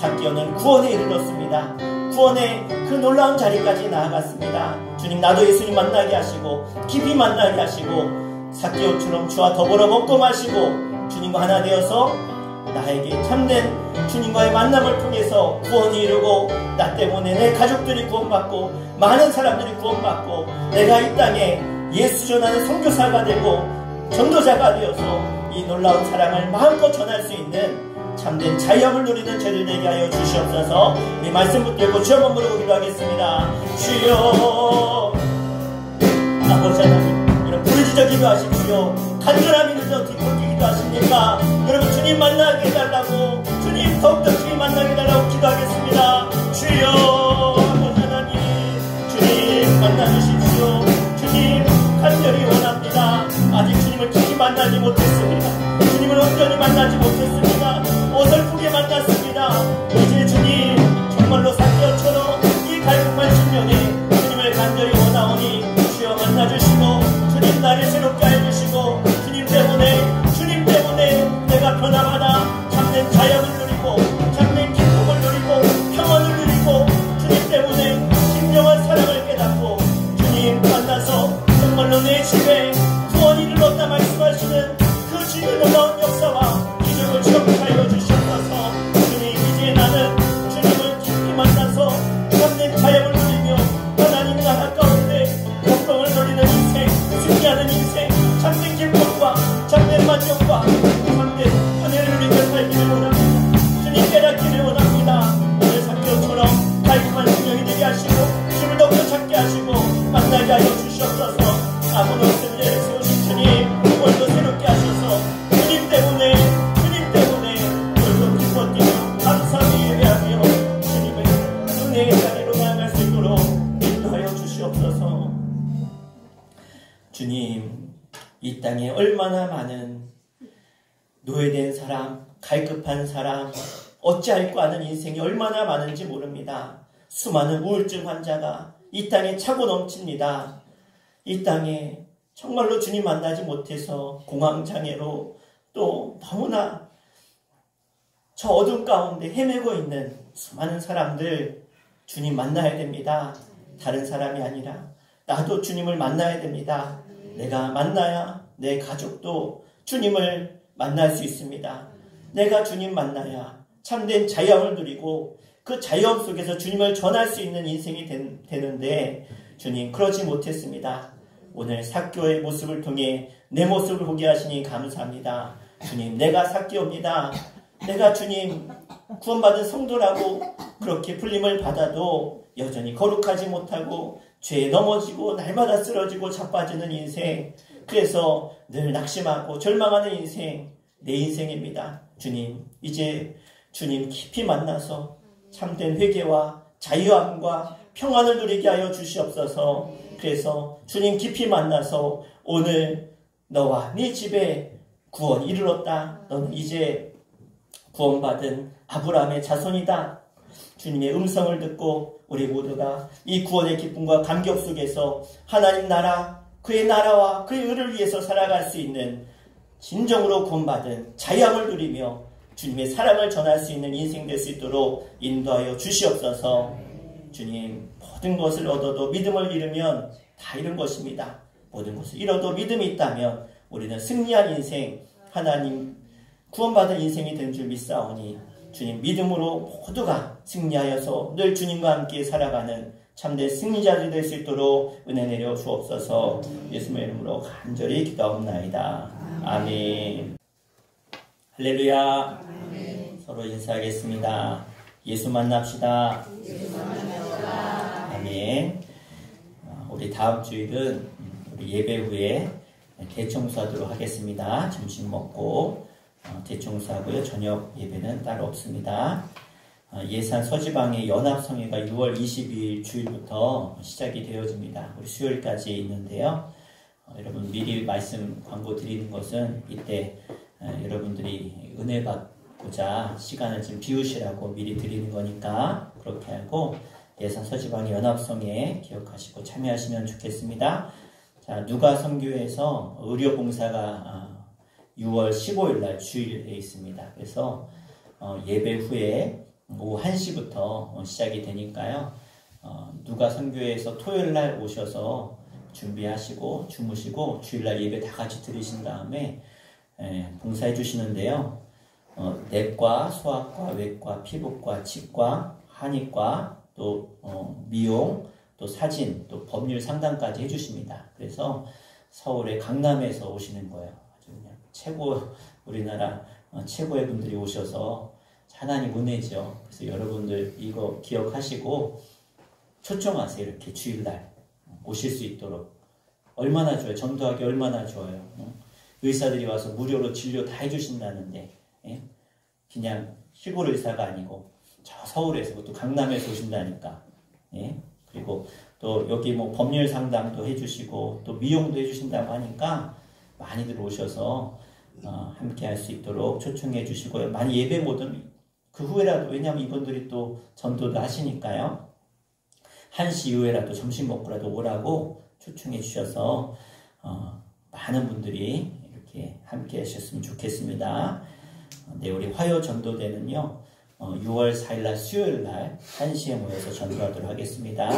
삭개오는 구원에 이르렀습니다. 구원의 그 놀라운 자리까지 나아갔습니다. 주님, 나도 예수님 만나게 하시고 깊이 만나게 하시고 삭개오처럼 주와 더불어 먹고 마시고 주님과 하나 되어서 나에게 참된 주님과의 만남을 통해서 구원이 이루고 나 때문에 내 가족들이 구원받고 많은 사람들이 구원받고 내가 이 땅에 예수 전하는 선교사가 되고 전도자가 되어서 이 놀라운 사랑을 마음껏 전할 수 있는 참된 자유함을 누리는 저희들 되게 하여 주시옵소서. 우리 말씀 붙들고 주여 한번 부르고 기도하겠습니다. 주여. 아버지 하나님, 이런 부르짖어 기도하십시오. 간절함이 늦어 어떻게 그렇게 기도하십니까? 여러분, 주님 만나게 해달라고, 주님 더욱더 주님 만나게 해달라고 기도하겠습니다. 주여. 아버지 하나님, 주님 만나주십시오. 주님 간절히 원합니다. 아직 주님을 깊이 만나지 못했습니다. 주님을 온전히 만나지 못했습니다. 어설프게 만났습니다. 이제 주님 정말로 삭개오처럼 이 갈급한 심령에 주님을 간절히 원하오니 주여 만나주시고 주님 나를 새롭게 해주시고 주님 때문에 내가 변화받아 참된 자유를 누리고 참된 기쁨을 누리고 평안을 누리고 주님 때문에 진정한 사랑을 깨닫고 주님 만나서 정말로 내 집에 구원이 이르렀다 말씀하시는 그 주님의 놀라운 역사와 기적을 기억하여 주시옵소서. 주님, 이제 나는 주님을 깊이 만나서 주옵소서. 주님, 이 땅에 얼마나 많은 노예된 사람, 갈급한 사람, 어찌할까 하는 인생이 얼마나 많은지 모릅니다. 수많은 우울증 환자가 이 땅에 차고 넘칩니다. 이 땅에 정말로 주님 만나지 못해서 공황장애로 또 너무나 저 어둠 가운데 헤매고 있는 수많은 사람들, 주님 만나야 됩니다. 다른 사람이 아니라 나도 주님을 만나야 됩니다. 내가 만나야 내 가족도 주님을 만날 수 있습니다. 내가 주님 만나야 참된 자유함을 누리고 그 자유함 속에서 주님을 전할 수 있는 인생이 되는데 주님 그러지 못했습니다. 오늘 삭개오의 모습을 통해 내 모습을 보게 하시니 감사합니다. 주님, 내가 삭개오입니다. 내가 주님 구원받은 성도라고 그렇게 불림을 받아도 여전히 거룩하지 못하고 죄에 넘어지고 날마다 쓰러지고 자빠지는 인생, 그래서 늘 낙심하고 절망하는 인생, 내 인생입니다. 주님, 이제 주님 깊이 만나서 참된 회개와 자유함과 평안을 누리게 하여 주시옵소서. 그래서 주님 깊이 만나서 오늘 너와 네 집에 구원 이르렀다. 너는 이제 구원받은 아브라함의 자손이다. 주님의 음성을 듣고 우리 모두가 이 구원의 기쁨과 감격 속에서 하나님 나라, 그의 나라와 그의 의를 위해서 살아갈 수 있는 진정으로 구원받은 자유함을 누리며 주님의 사랑을 전할 수 있는 인생 될 수 있도록 인도하여 주시옵소서. 주님, 모든 것을 얻어도 믿음을 잃으면 다 잃은 것입니다. 모든 것을 잃어도 믿음이 있다면 우리는 승리한 인생, 하나님 구원받은 인생이 된 줄 믿사오니 주님 믿음으로 모두가 승리하여서 늘 주님과 함께 살아가는 참된 승리자들이 될 수 있도록 은혜 내려 주옵소서. 예수님의 이름으로 간절히 기도하옵나이다. 아멘. 할렐루야. 아멘. 서로 인사하겠습니다. 예수 만납시다. 아멘. 우리 다음 주일은 우리 예배 후에 대청소하도록 하겠습니다. 점심 먹고 대청소하고요. 저녁 예배는 따로 없습니다. 예산 서지방의 연합성회가 6월 22일 주일부터 시작이 되어집니다. 우리 수요일까지 있는데요. 여러분 미리 말씀 광고 드리는 것은 이때 여러분들이 은혜 받고자 시간을 좀 비우시라고 미리 드리는 거니까 그렇게 하고 예산 서지방의 연합성회에 기억하시고 참여하시면 좋겠습니다. 자, 누가 선교회에서 의료봉사가 6월 15일 날 주일에 있습니다. 그래서 예배 후에 오후 1시부터 시작이 되니까요. 누가 선교회에서 토요일 날 오셔서 준비하시고 주무시고 주일날 예배 다 같이 들으신 다음에 봉사해 주시는데요. 내과, 소아과, 외과, 피부과, 치과, 한의과, 또 미용, 또 사진, 또 법률 상담까지 해주십니다. 그래서 서울의 강남에서 오시는 거예요. 아주 그냥 최고, 우리나라 최고의 분들이 오셔서 하나님 은혜죠. 그래서 여러분들 이거 기억하시고 초청하세요. 이렇게 주일날 오실 수 있도록. 얼마나 좋아요. 전도하기 얼마나 좋아요. 의사들이 와서 무료로 진료 다 해주신다는데 그냥 시골 의사가 아니고 저 서울에서 또 강남에서 오신다니까. 그리고 또 여기 뭐 법률 상담도 해주시고 또 미용도 해주신다고 하니까 많이들 오셔서 함께 할 수 있도록 초청해 주시고요. 많이 예배 못 오면 그 후에라도, 왜냐하면 이분들이 또 전도도 하시니까요. 1시 이후에라도 점심 먹고라도 오라고 초청해 주셔서 많은 분들이 이렇게 함께 하셨으면 좋겠습니다. 네, 우리 화요 전도대는요. 6월 4일날 수요일날 1시에 모여서 전도하도록 하겠습니다.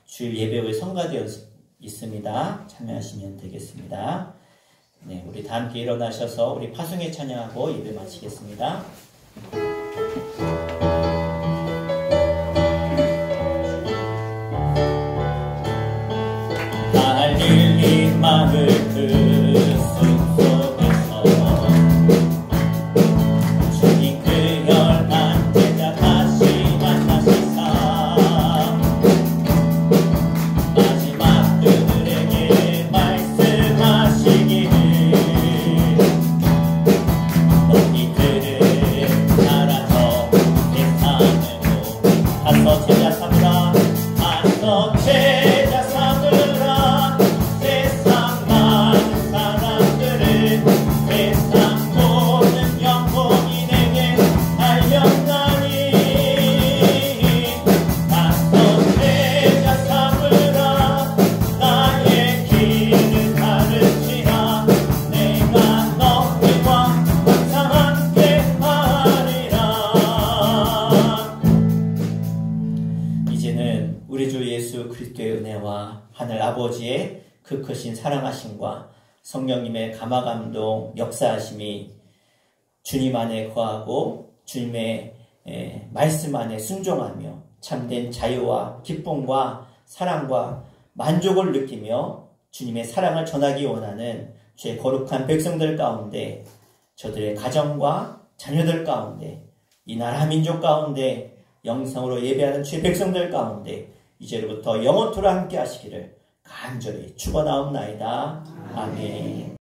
주일 예배 후에 성가대 연습 있습니다. 참여하시면 되겠습니다. 네, 우리 다 함께 일어나셔서 우리 파송에 찬양하고 예배 마치겠습니다. 달릴린 마을 그 숲속에서 주님 그 열한 제자 다시 만나시사 마지막 그들에게 말씀하시기를 너희들은 살아서 세상으로 가서 제자 삼으라. 가서 제자 삼으라. 아버지의 그 크신 사랑하심과 성령님의 감화감동 역사하심이 주님 안에 거하고 주님의 말씀 안에 순종하며 참된 자유와 기쁨과 사랑과 만족을 느끼며 주님의 사랑을 전하기 원하는 주의 거룩한 백성들 가운데, 저들의 가정과 자녀들 가운데, 이 나라 민족 가운데, 영성으로 예배하는 주의 백성들 가운데 이제로부터 영원토록 함께 하시기를 간절히 축원하옵나이다. 아멘.